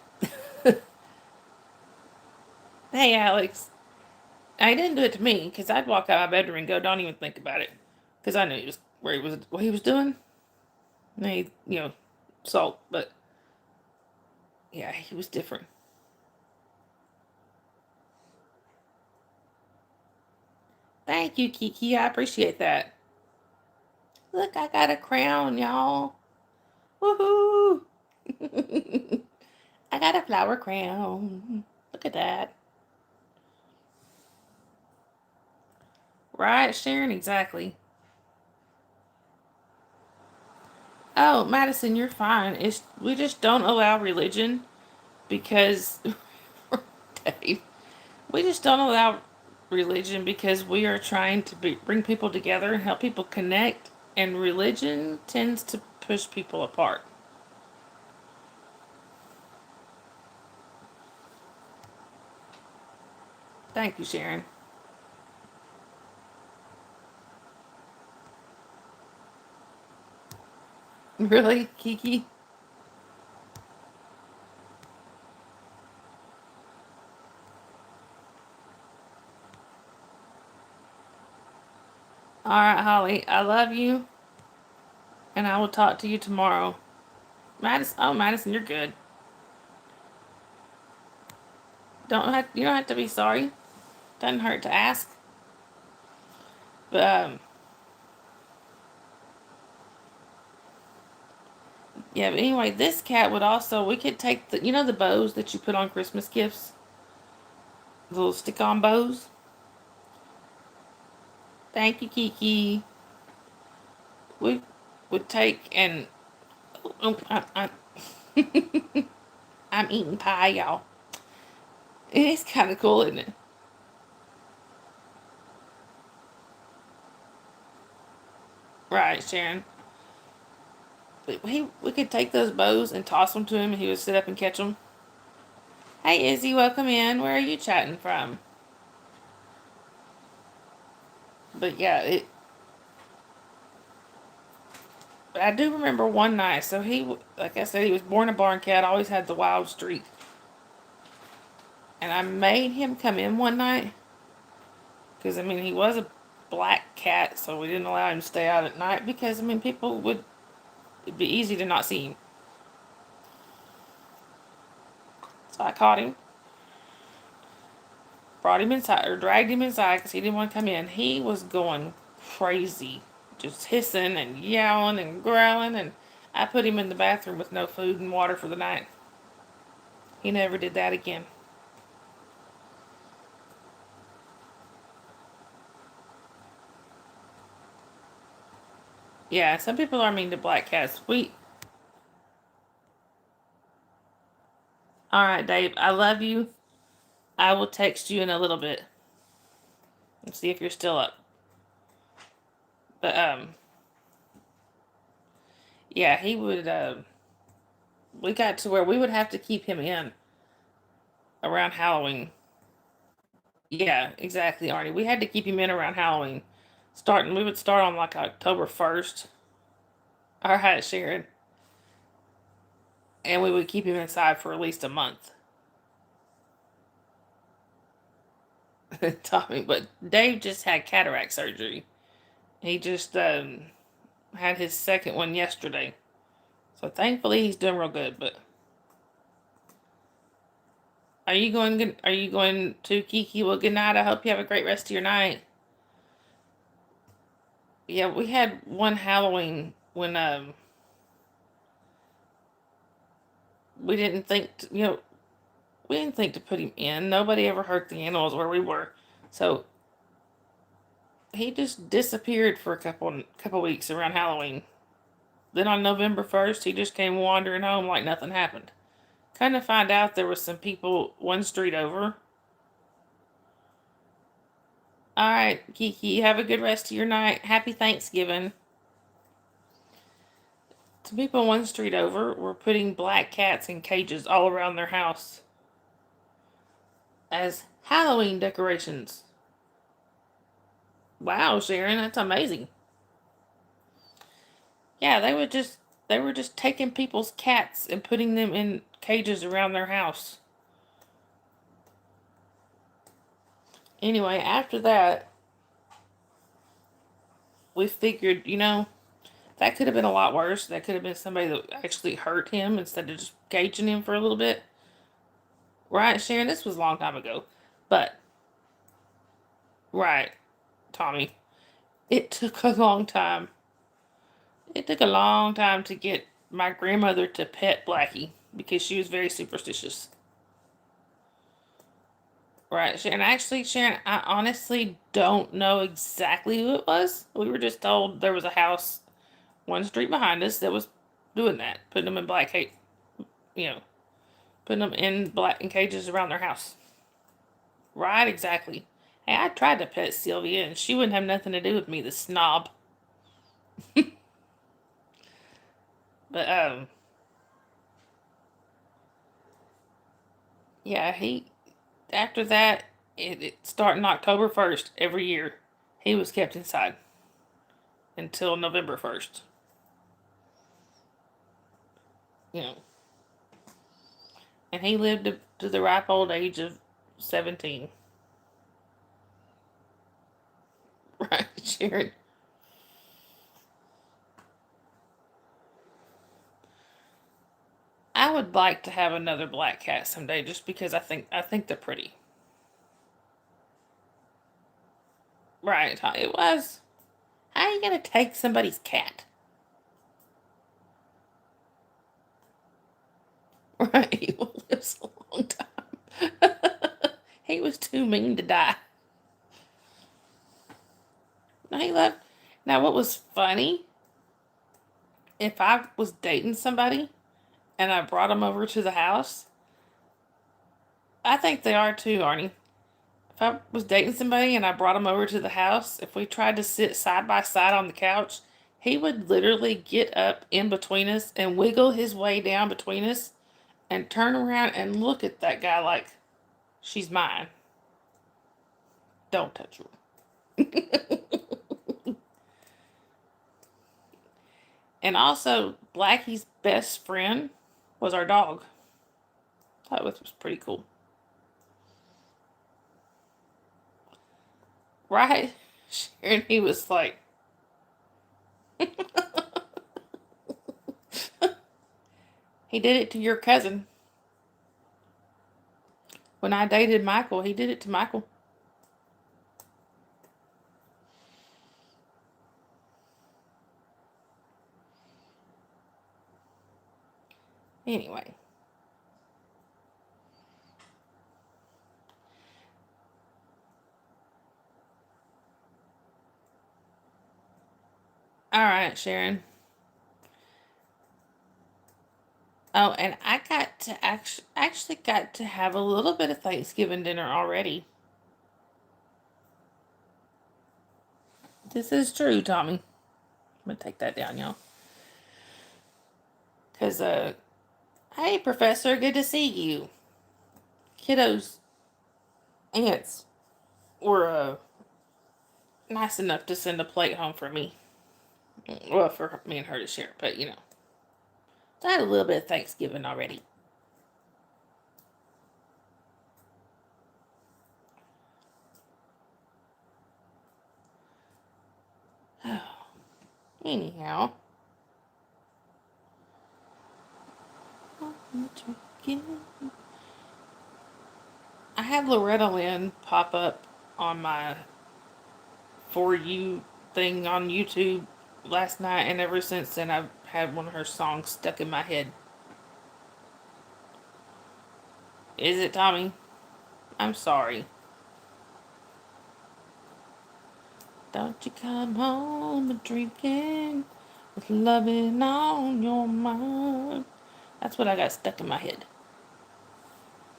Hey, Alex. I didn't do it to me because I'd walk out of my bedroom and go, "Don't even think about it," because I knew he was where he was, what he was doing. And he, salt, but yeah, he was different. Thank you, Kiki. I appreciate that. Look, I got a crown, y'all. Woohoo! I got a flower crown. Look at that. Right, Sharon, exactly. Oh, Madison, you're fine. We just don't allow religion because Dave, we just don't allow religion because we are trying to bring people together and help people connect, and religion tends to push people apart. Thank you, Sharon. Really, Kiki? All right, Holly. I love you, and I will talk to you tomorrow. Madison, oh Madison, you're good. You don't have to be sorry. Doesn't hurt to ask. But yeah. But anyway, this cat would also. We could take the bows that you put on Christmas gifts, the little stick-on bows. Thank you, Kiki. We would take and oh, I'm eating pie, y'all. It is kind of cool, isn't it? Right, Sharon. We could take those bows and toss them to him, and he would sit up and catch them. Hey, Izzy, welcome in. Where are you chatting from? But yeah, But I do remember one night. So like I said, he was born a barn cat. Always had the wild streak, and I made him come in one night because he was a black cat, so we didn't allow him to stay out at night because people would. It'd be easy to not see him. So I caught him, brought him inside, or dragged him inside because he didn't want to come in. He was going crazy, just hissing and yowling and growling, and I put him in the bathroom with no food and water for the night. He never did that again. Yeah, some people are mean to black cats. Alright, Dave, I love you. I will text you in a little bit and see if you're still up. But, yeah, he would, we got to where we would have to keep him in around Halloween. Yeah, exactly, Arnie. We had to keep him in around Halloween. We would start on like October 1st. Alright, Sharon. And we would keep him inside for at least a month. Tommy, but Dave just had cataract surgery. He just had his second one yesterday. So thankfully he's doing real good. But are you going? Are you going to Kiki? Well, good night. I hope you have a great rest of your night. Yeah, we had one Halloween when we didn't think we didn't think to put him in. Nobody ever hurt the animals where we were, so he just disappeared for a couple weeks around Halloween. Then on November 1st, he just came wandering home like nothing happened. Kind of find out there was some people one street over. All right, Kiki, have a good rest of your night. Happy Thanksgiving. Some people one street over were putting black cats in cages all around their house as Halloween decorations. Wow, Sharon, that's amazing. Yeah, they were just taking people's cats and putting them in cages around their house. Anyway, after that, we figured, that could have been a lot worse. That could have been somebody that actually hurt him instead of just caging him for a little bit. Right, Sharon? This was a long time ago. But, right, Tommy. It took a long time. It took a long time to get my grandmother to pet Blackie because she was very superstitious. Right, Sharon. Actually, Sharon, I honestly don't know exactly who it was. We were just told there was a house one street behind us that was doing that, putting them in you know, putting them in black in cages around their house. Right, exactly. Hey, I tried to pet Sylvia, and she wouldn't have nothing to do with me, the snob. But yeah, he after that, it starting October 1st every year, he was kept inside until November 1st. You know, and he lived to the ripe old age of 17. Right, Sharon. I would like to have another black cat someday, just because I think they're pretty. Right, it was. How are you gonna take somebody's cat? Right, he will live a long time. He was too mean to die. No, he loved. Now, what was funny? If I was dating somebody and I brought them over to the house, I think they are too, Arnie. If I was dating somebody and I brought him over to the house, if we tried to sit side by side on the couch, he would literally get up in between us and wiggle his way down between us and turn around and look at that guy like, she's mine. Don't touch her. And also, Blackie's best friend was our dog. That was pretty cool. Right? And he was like, he did it to your cousin. When I dated Michael, he did it to Michael. Anyway. All right, Sharon. Oh, and I got to actually got to have a little bit of Thanksgiving dinner already. This is true, Tommy. I'm gonna take that down, y'all. Cause hey, Professor, good to see you. Kiddos, aunts were nice enough to send a plate home for me. Well, for me and her to share, but you know, so I had a little bit of Thanksgiving already. Anyhow, I had Loretta Lynn pop up on my For You thing on YouTube last night, and ever since then I've had one of her songs stuck in my head. Is it, Tommy? I'm sorry. Don't you come home a drinking with loving on your mind. That's what I got stuck in my head.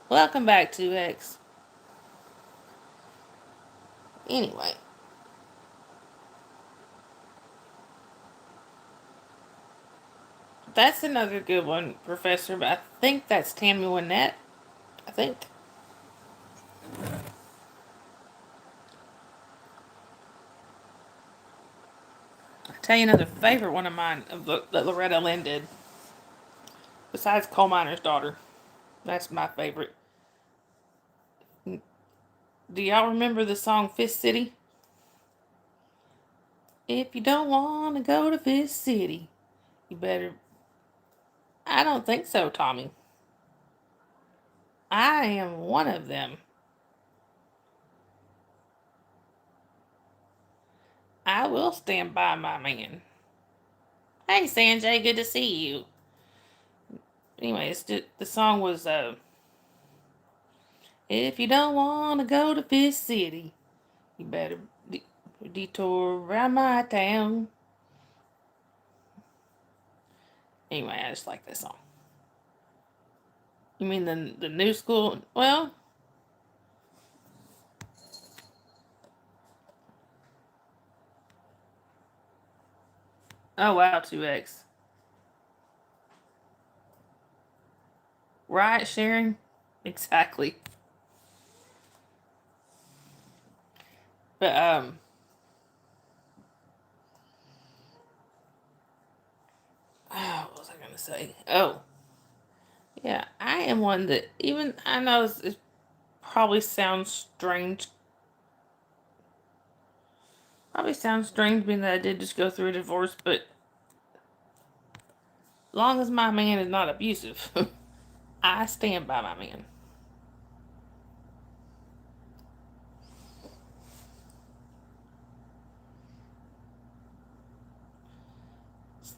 Welcome back to X. Anyway. That's another good one, Professor, but I think that's Tammy Wynette. I think. I'll tell you another favorite one of mine that Loretta Lynn did. Besides Coal Miner's Daughter. That's my favorite. Do y'all remember the song Fist City? If you don't want to go to Fist City, you better. I don't think so, Tommy. I am one of them. I will stand by my man. Hey, Sanjay, good to see you. Anyways, the song was if you don't want to go to Fist City, you better detour around my town. Anyway, I just like this song. You mean the new school? Well, oh wow, 2X. Right, Sharon? Exactly. But oh, what was I gonna say? Oh, yeah, I am one that even I know it probably sounds strange. Probably sounds strange being that I did just go through a divorce, but long as my man is not abusive, I stand by my man.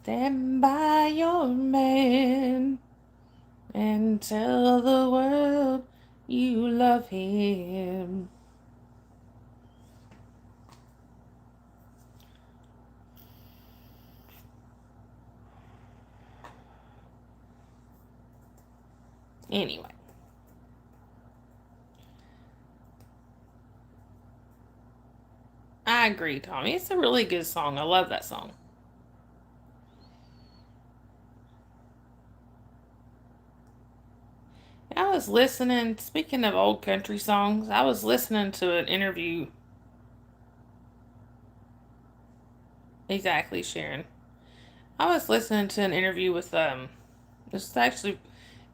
Stand by your man and tell the world you love him. Anyway. I agree, Tommy. It's a really good song. I love that song. I was listening, speaking of old country songs, I was listening to an interview. Exactly, Sharon. I was listening to an interview with this actually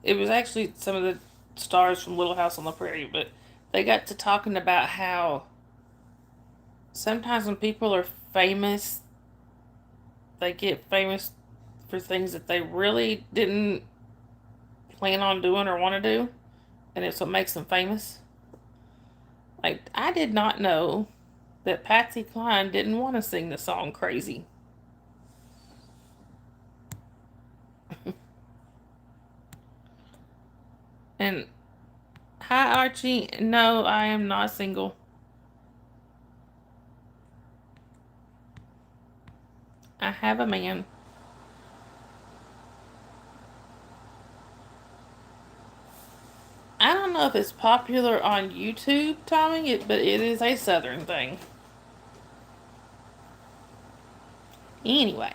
it was actually some of the stars from Little House on the Prairie, but they got to talking about how sometimes when people are famous, they get famous for things that they really didn't plan on doing or want to do, and it's what makes them famous. Like, I did not know that Patsy Cline didn't want to sing the song Crazy. And hi, Archie. No, I am not single. I have a man. I don't know if it's popular on YouTube, Tommy, but it is a Southern thing. Anyway,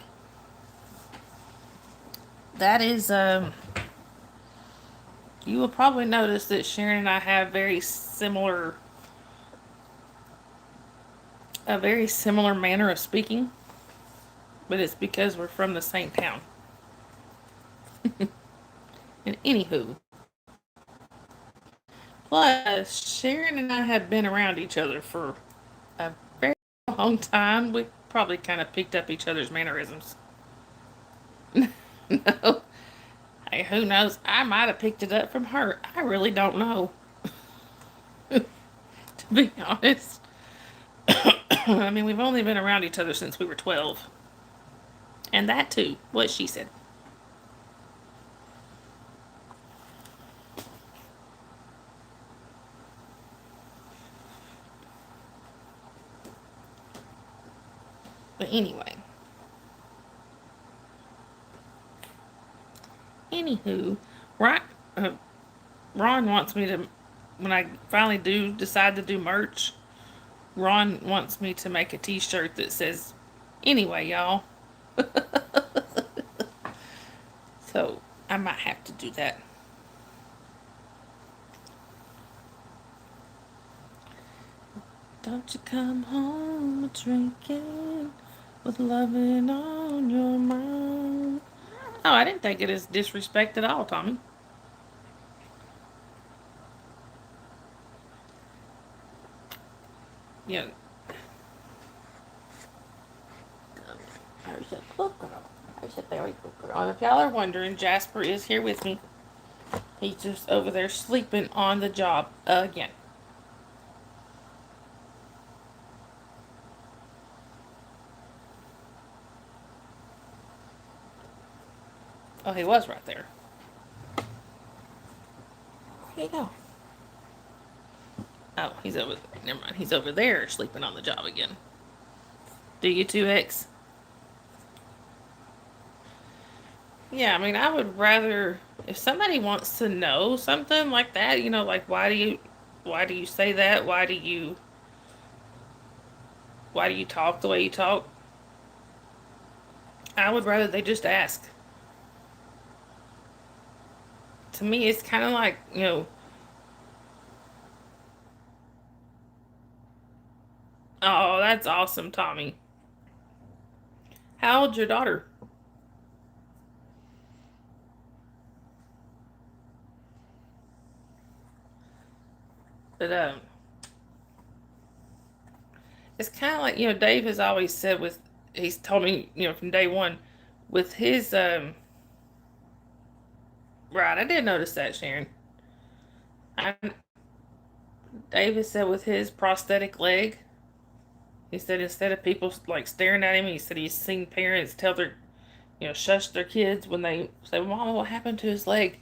that is you will probably notice that Sharon and I have a very similar manner of speaking, but it's because we're from the same town. And anywho, plus Sharon and I have been around each other for a very long time. We probably kind of picked up each other's mannerisms. No, hey, who knows? I might have picked it up from her. I really don't know, to be honest. I mean, we've only been around each other since we were 12. And that too, what she said. But anyway. Anywho, right, Ron wants me to, when I finally do decide to do merch, Ron wants me to make a t shirt that says, anyway, y'all. So I might have to do that. Don't you come home drinking with loving on your mind. Oh, I didn't think it is disrespect at all, Tommy. Yeah. There's a good girl. There's a very good girl. And if y'all are wondering, Jasper is here with me. He's just over there sleeping on the job again. Oh, he was right there. Where'd he go? Oh, he's over. Never mind. He's over there sleeping on the job again. Do you too, X? Yeah, I mean, I would rather if somebody wants to know something like that, like why do you say that? Why do you talk the way you talk? I would rather they just ask. To me, it's kind of like, oh, that's awesome, Tommy. How old's your daughter? But it's kind of like, Dave has always said he's told me, from day one, with his right. I did notice that, Sharon. I, Dave has said with his prosthetic leg, he said instead of people like staring at him, he said he's seen parents tell their shush their kids when they say, "Mama, what happened to his leg?"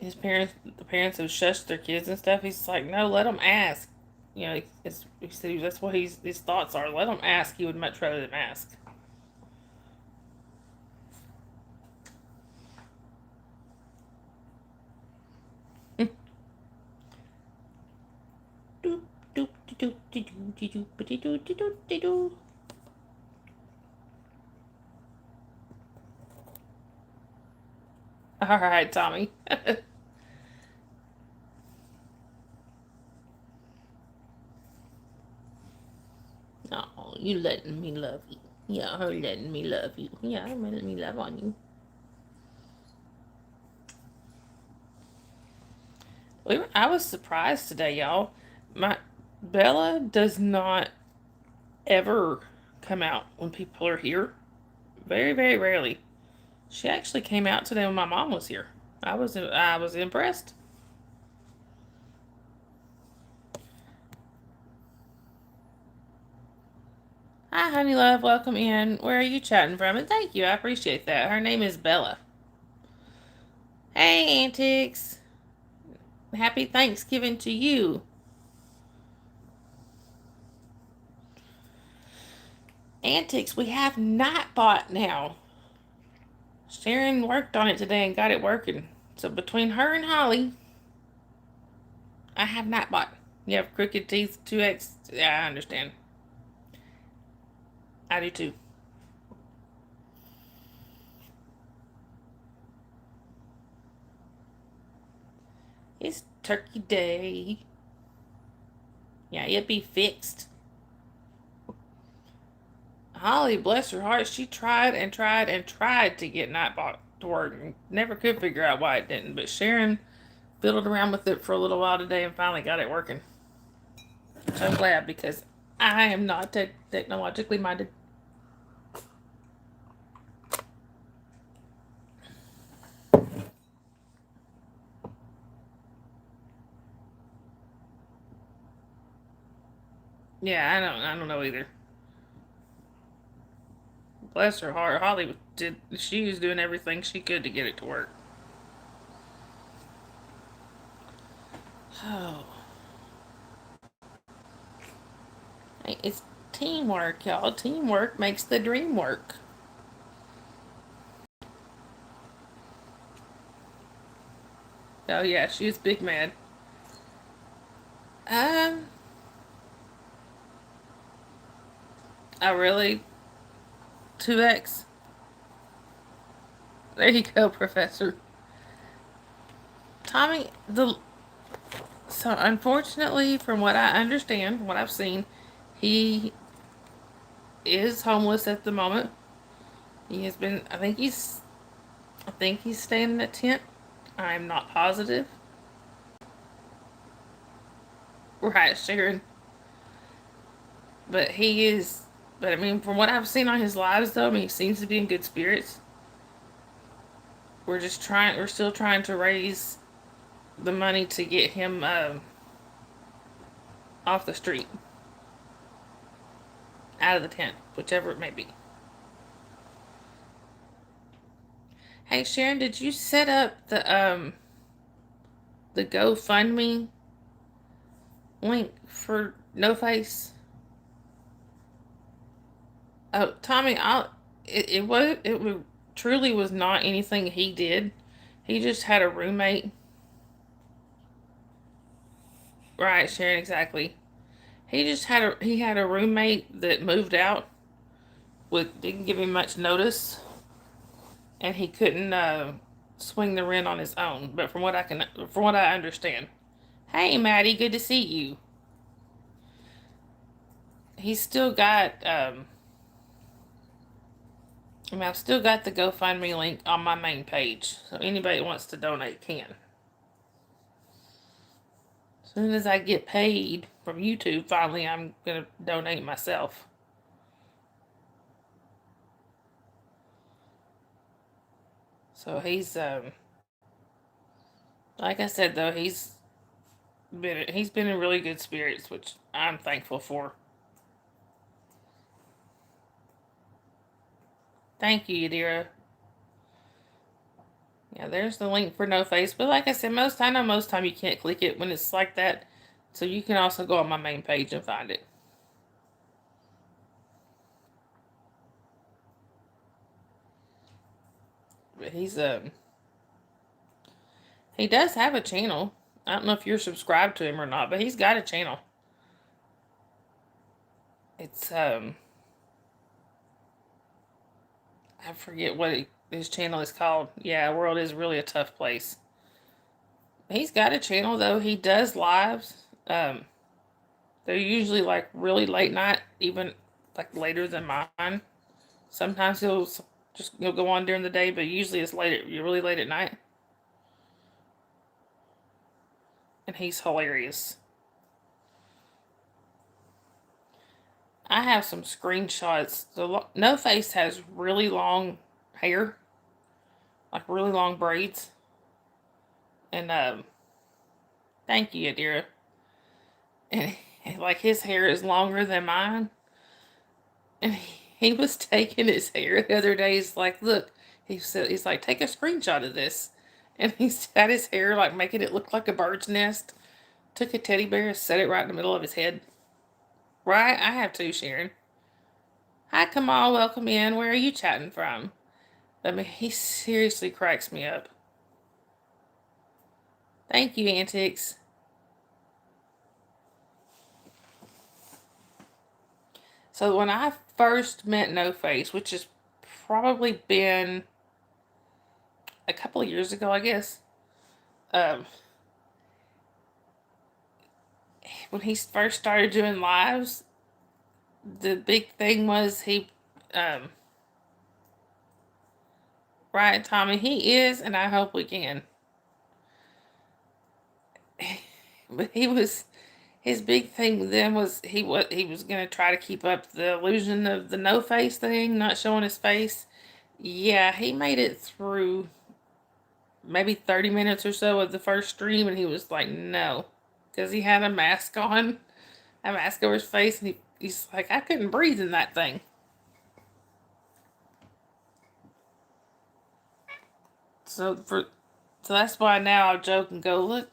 The parents have shushed their kids and stuff. He's like, "No, let them ask." He said that's what his thoughts are. Let them ask. He would much rather them ask. All right, Tommy. Oh, you letting me love you. Yeah, her letting me love you. Yeah, I'm letting me love on you. I was surprised today, y'all. My Bella does not ever come out when people are here. Very, very rarely. She actually came out today when my mom was here. I was impressed. Hi, honey love. Welcome in. Where are you chatting from? And thank you. I appreciate that. Her name is Bella. Hey, Antics. Happy Thanksgiving to you. Antics, we have Nightbot now. Sharon worked on it today and got it working. So between her and Holly, I have Nightbot. You have Crooked Teeth 2X. Yeah, I understand. I do too. It's Turkey Day. Yeah, it'll be fixed. Holly, bless her heart, she tried and tried and tried to get Nightbot to work and never could figure out why it didn't. But Sharon fiddled around with it for a little while today and finally got it working. So I'm glad because I am not technologically minded. Yeah, I don't know either. Bless her heart, Holly did. She was doing everything she could to get it to work. Oh, hey, it's teamwork, y'all. Teamwork makes the dream work. Oh yeah, she was big mad. Um, I really 2X. There you go, Professor Tommy. The So unfortunately, from what I understand, what I've seen, he is homeless at the moment. He has been. I think he's staying in a tent. I'm not positive. Right, Sharon. But he is. But I mean, from what I've seen on his lives, though, I mean, he seems to be in good spirits. We're just trying. We're still trying to raise the money to get him off the street, out of the tent, whichever it may be. Hey, Sharon, did you set up the GoFundMe link for No Face? Oh, Tommy, it truly was not anything he did. He just had a roommate. Right, Sharon, exactly. He had a roommate that moved out with didn't give him much notice, and he couldn't swing the rent on his own. But from what I understand, hey Maddie, good to see you. He's still got I mean, I've still got the GoFundMe link on my main page, so anybody that wants to donate can. As soon as I get paid from YouTube, finally, I'm gonna donate myself. So like I said though, he's been in really good spirits, which I'm thankful for. Thank you, Yadira. Yeah, there's the link for No Face. But like I said, I know most time you can't click it when it's like that. So you can also go on my main page and find it. But he does have a channel. I don't know if you're subscribed to him or not, but he's got a channel. It's I forget what his channel is called. Yeah, World is really a tough place. He's got a channel though. He does lives. They're usually like really late night, even like later than mine. Sometimes he'll go on during the day, but usually it's really late at night. And he's hilarious. I have some screenshots. No Face has really long hair, like really long braids, and thank you, Adira. And like his hair is longer than mine, and he was taking his hair the other day. He's like, look, he's like, take a screenshot of this, and he's had his hair like making it look like a bird's nest. Took a teddy bear, set it right in the middle of his head. Right, I have too, Sharon. Hi, Kamal, welcome in. Where are you chatting from? I mean, he seriously cracks me up. Thank you, Antics. So when I first met No Face, which has probably been a couple of years ago, I guess, um, when he first started doing lives, the big thing was um, right, Tommy, he is, and I hope we can. But his big thing then was he was gonna try to keep up the illusion of the no face thing, not showing his face. Yeah, he made it through maybe 30 minutes or so of the first stream, and he was like, no, because he had a mask over his face, and he's like, I couldn't breathe in that thing. So that's why now I'll joke and go, look,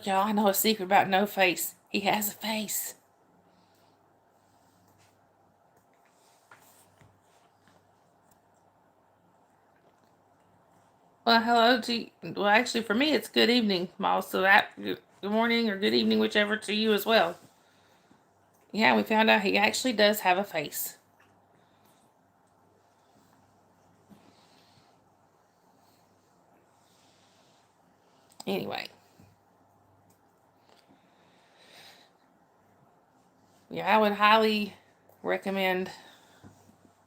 y'all, I know a secret about No Face. He has a face. Well, hello to you. Well, actually, for me, it's good evening, Miles. So good morning or good evening, whichever to you as well. Yeah, we found out he actually does have a face. Anyway. Yeah, I would highly recommend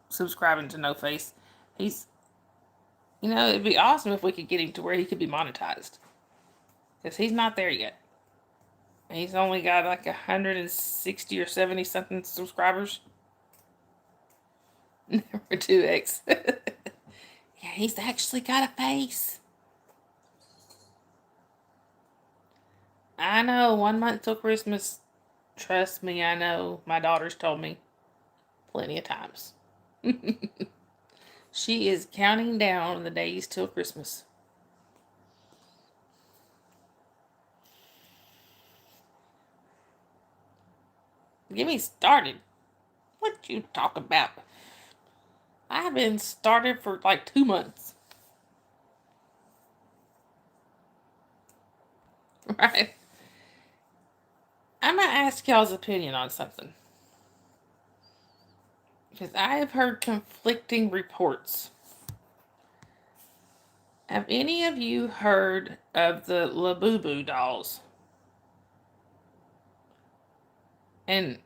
subscribing to No Face. He's, it'd be awesome if we could get him to where he could be monetized. Because he's not there yet. He's only got like 160 or 70 something subscribers. Number 2X. Yeah, he's actually got a face. I know, 1 month till Christmas. Trust me, I know. My daughter's told me plenty of times. She is counting down the days till Christmas. Get me started. What you talk about? I've been started for like 2 months. Right? I'm gonna ask y'all's opinion on something. Because I have heard conflicting reports. Have any of you heard of the Labubu dolls? And,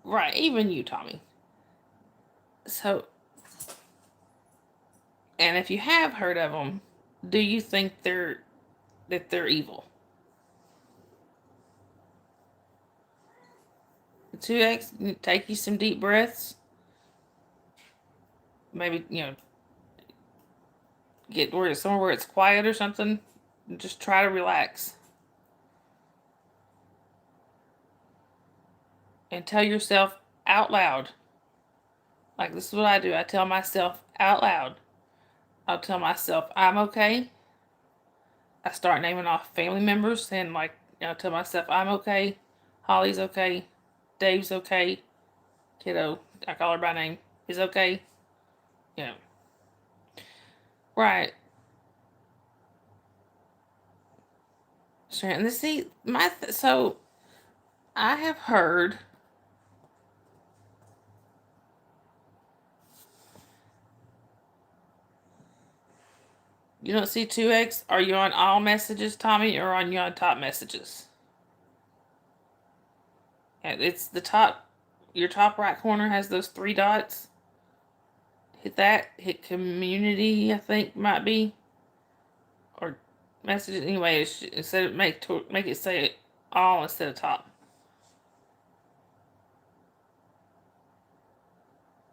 right, even you, Tommy. So, and if you have heard of them, do you think that they're evil? 2X, take you some deep breaths. Maybe, get somewhere where it's quiet or something. And just try to relax. And tell yourself out loud. Like, this is what I do. I tell myself out loud. I'll tell myself I'm okay. I start naming off family members and tell myself I'm okay. Holly's okay. Dave's okay. Kiddo, I call her by name, is okay. Yeah. Right. Sure. And see, so I have heard. You don't see 2x? Are you on all messages, Tommy, or are you on top messages? And it's the top. Your top right corner has those three dots. Hit that. Hit community, I think might be, or messages. Anyway, instead of make it say all instead of top.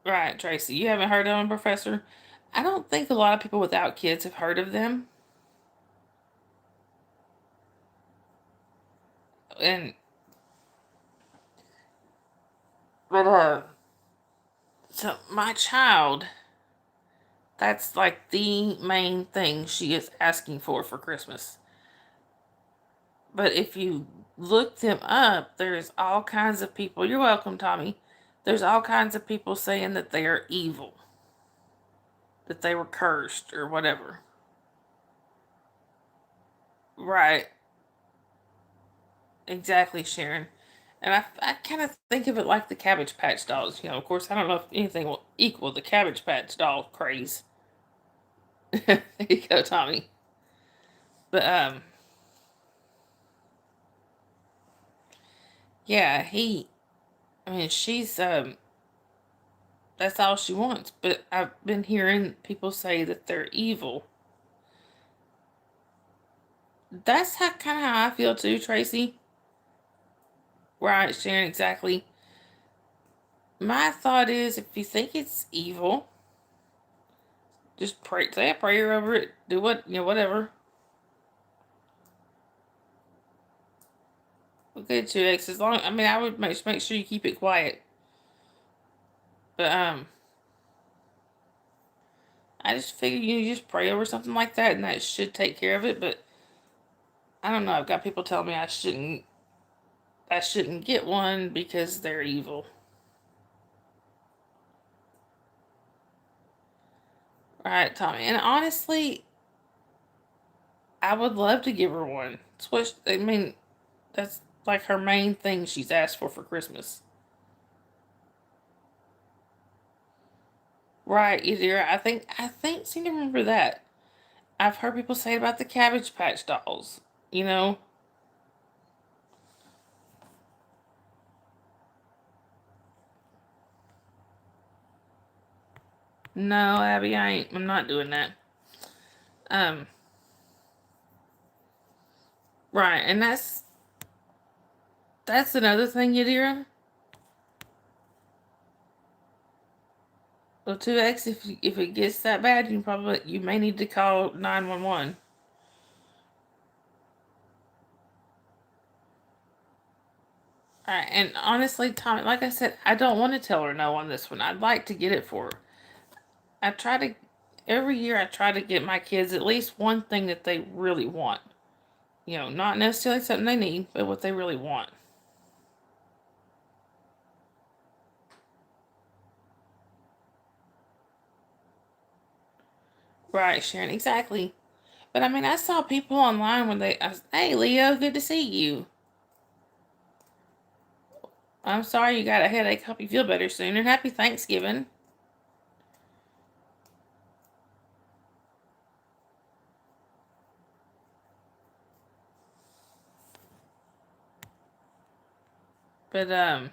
Right, Tracy. You haven't heard of them, Professor? I don't think a lot of people without kids have heard of them. And but so my child, that's like the main thing she is asking for Christmas. But if you look them up, there's all kinds of people. You're welcome, Tommy. There's all kinds of people saying that they are evil, that they were cursed or whatever. Right. Exactly, Sharon. And I kind of think of it like the Cabbage Patch dolls. You know, of course, I don't know if anything will equal the Cabbage Patch doll craze. There you go, Tommy. But yeah, I mean, she's that's all she wants. But I've been hearing people say that they're evil. That's kind of how I feel too, Tracy. Right, Sharon, exactly. My thought is, if you think it's evil, just pray, say a prayer over it. Do whatever. Okay, 2x. As long, I mean, I would make sure you keep it quiet. But I just figure you just pray over something like that, and that should take care of it. But I don't know. I've got people telling me I shouldn't get one because they're evil. Right, Tommy. And honestly, I would love to give her one. I mean, that's like her main thing she's asked for Christmas. Right, either I think seem to remember that. I've heard people say about the Cabbage Patch dolls. You know? No, Abby, I'm not doing that. Um, right, and that's another thing, Yadira. Well, 2x, if it gets that bad, you may need to call 911. All right, and honestly, Tommy, like I said, I don't want to tell her no on this one. I'd like to get it for her. I try to every year. I try to get my kids at least one thing that they really want. You know, not necessarily something they need, but what they really want. Right, Sharon, exactly. But I mean, I saw people online when hey, Leo, good to see you. I'm sorry you got a headache. Hope you feel better soon, and happy Thanksgiving. But I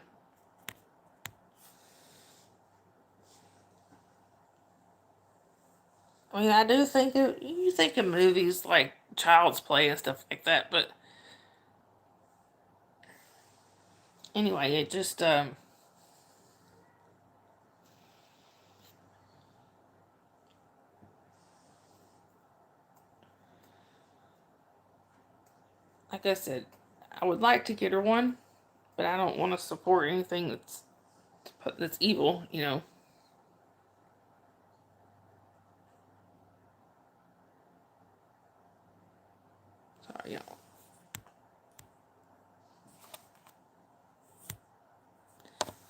mean, I do think you think of movies like Child's Play and stuff like that, but anyway, it just like I said, I would like to get her one, but I don't want to support anything that's evil, you know. Sorry, y'all.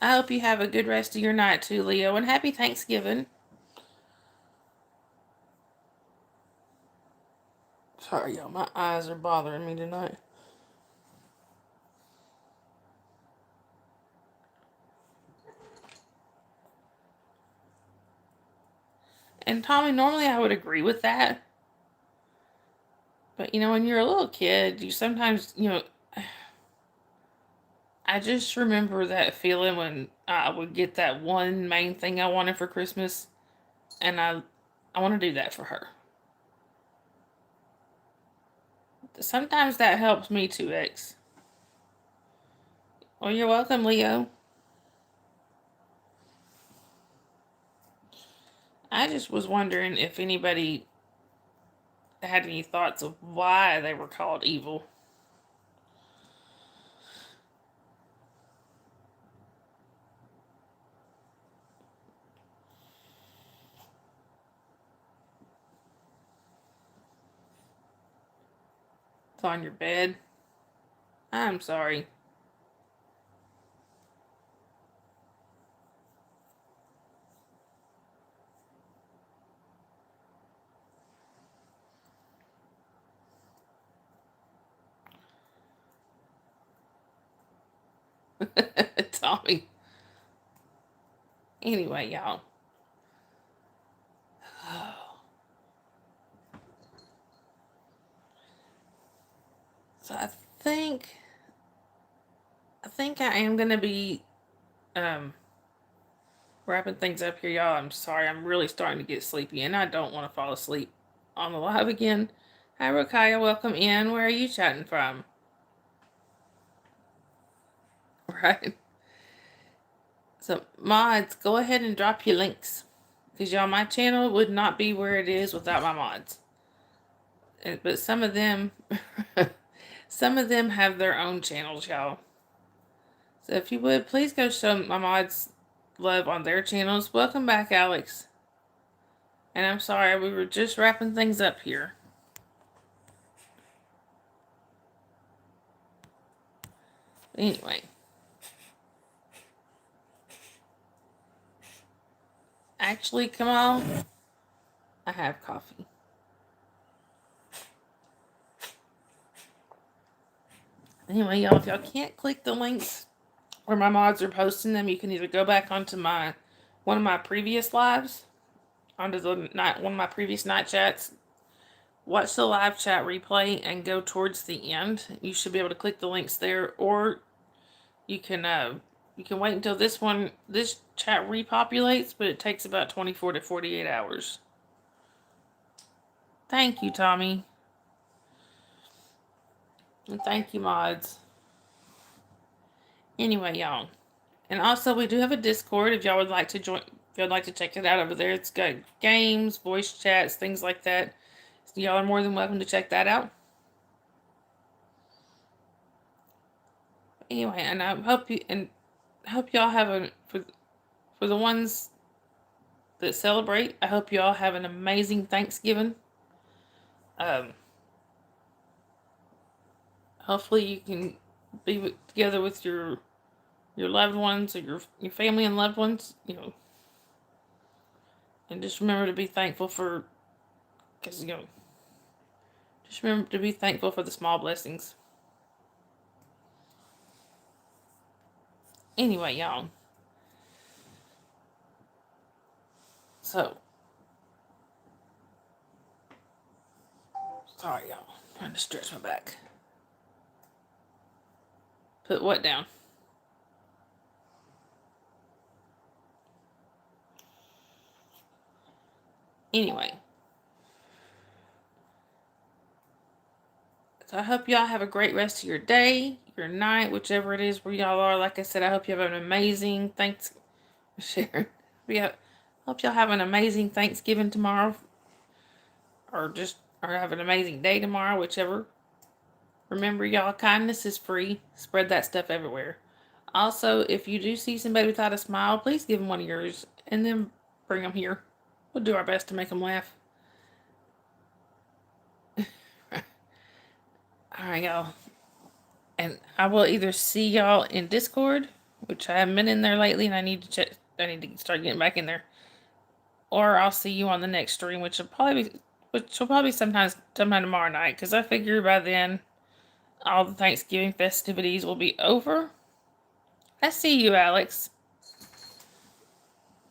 I hope you have a good rest of your night too, Leo, and happy Thanksgiving. Sorry, y'all. My eyes are bothering me tonight. And Tommy, normally I would agree with that. But, when you're a little kid, you sometimes, I just remember that feeling when I would get that one main thing I wanted for Christmas. And I want to do that for her. Sometimes that helps me too, X. Well, you're welcome, Leo. I just was wondering if anybody had any thoughts of why they were called evil. It's on your bed. I'm sorry. Tommy. Anyway, y'all. So I think I am gonna be um wrapping things up here, y'all. I'm sorry, I'm really starting to get sleepy and I don't want to fall asleep on the live again. Hi Rokaya, welcome in. Where are you chatting from? Right. So mods, go ahead and drop your links. Because y'all, my channel would not be where it is without my mods. But some of them some of them have their own channels, y'all. So if you would, please go show my mods love on their channels. Welcome back, Alex. And I'm sorry, we were just wrapping things up here. Anyway. Actually, come on. I have coffee. Anyway, y'all, if y'all can't click the links where my mods are posting them, you can either go back onto one of my previous lives, onto one of my previous night chats, watch the live chat replay, and go towards the end. You should be able to click the links there, or you can wait until this chat repopulates, but it takes about 24 to 48 hours. Thank you, Tommy. And thank you, mods. Anyway, y'all. And also, we do have a Discord if y'all would like to join. If y'all would like to check it out over there, it's got games, voice chats, things like that. So y'all are more than welcome to check that out. Anyway, and I hope y'all have for the ones that celebrate. I hope y'all have an amazing Thanksgiving. Hopefully you can be together with your loved ones or your family and loved ones. And just remember to be thankful for, because just remember to be thankful for the small blessings. Anyway, y'all. So, sorry, y'all. I'm trying to stretch my back. Put what down? Anyway. So I hope y'all have a great rest of your day, your night, whichever it is where y'all are. Like I said, I hope you have an amazing Sharon. Hope y'all have an amazing Thanksgiving tomorrow. Or have an amazing day tomorrow, whichever. Remember, y'all, kindness is free. Spread that stuff everywhere. Also, if you do see somebody without a smile, please give them one of yours and then bring them here. We'll do our best to make them laugh. All right, y'all. And I will either see y'all in Discord, which I haven't been in there lately, and I need to check. I need to start getting back in there, or I'll see you on the next stream, which will probably be sometime tomorrow night, because I figure by then all the Thanksgiving festivities will be over. I see you, Alex.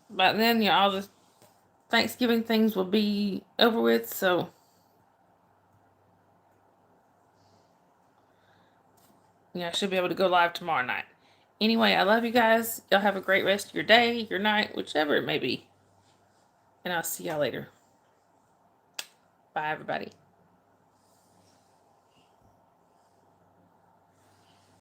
By then, all the Thanksgiving things will be over with, so I should be able to go live tomorrow night. Anyway, I love you guys. Y'all have a great rest of your day, your night, whichever it may be. And I'll see y'all later. Bye, everybody.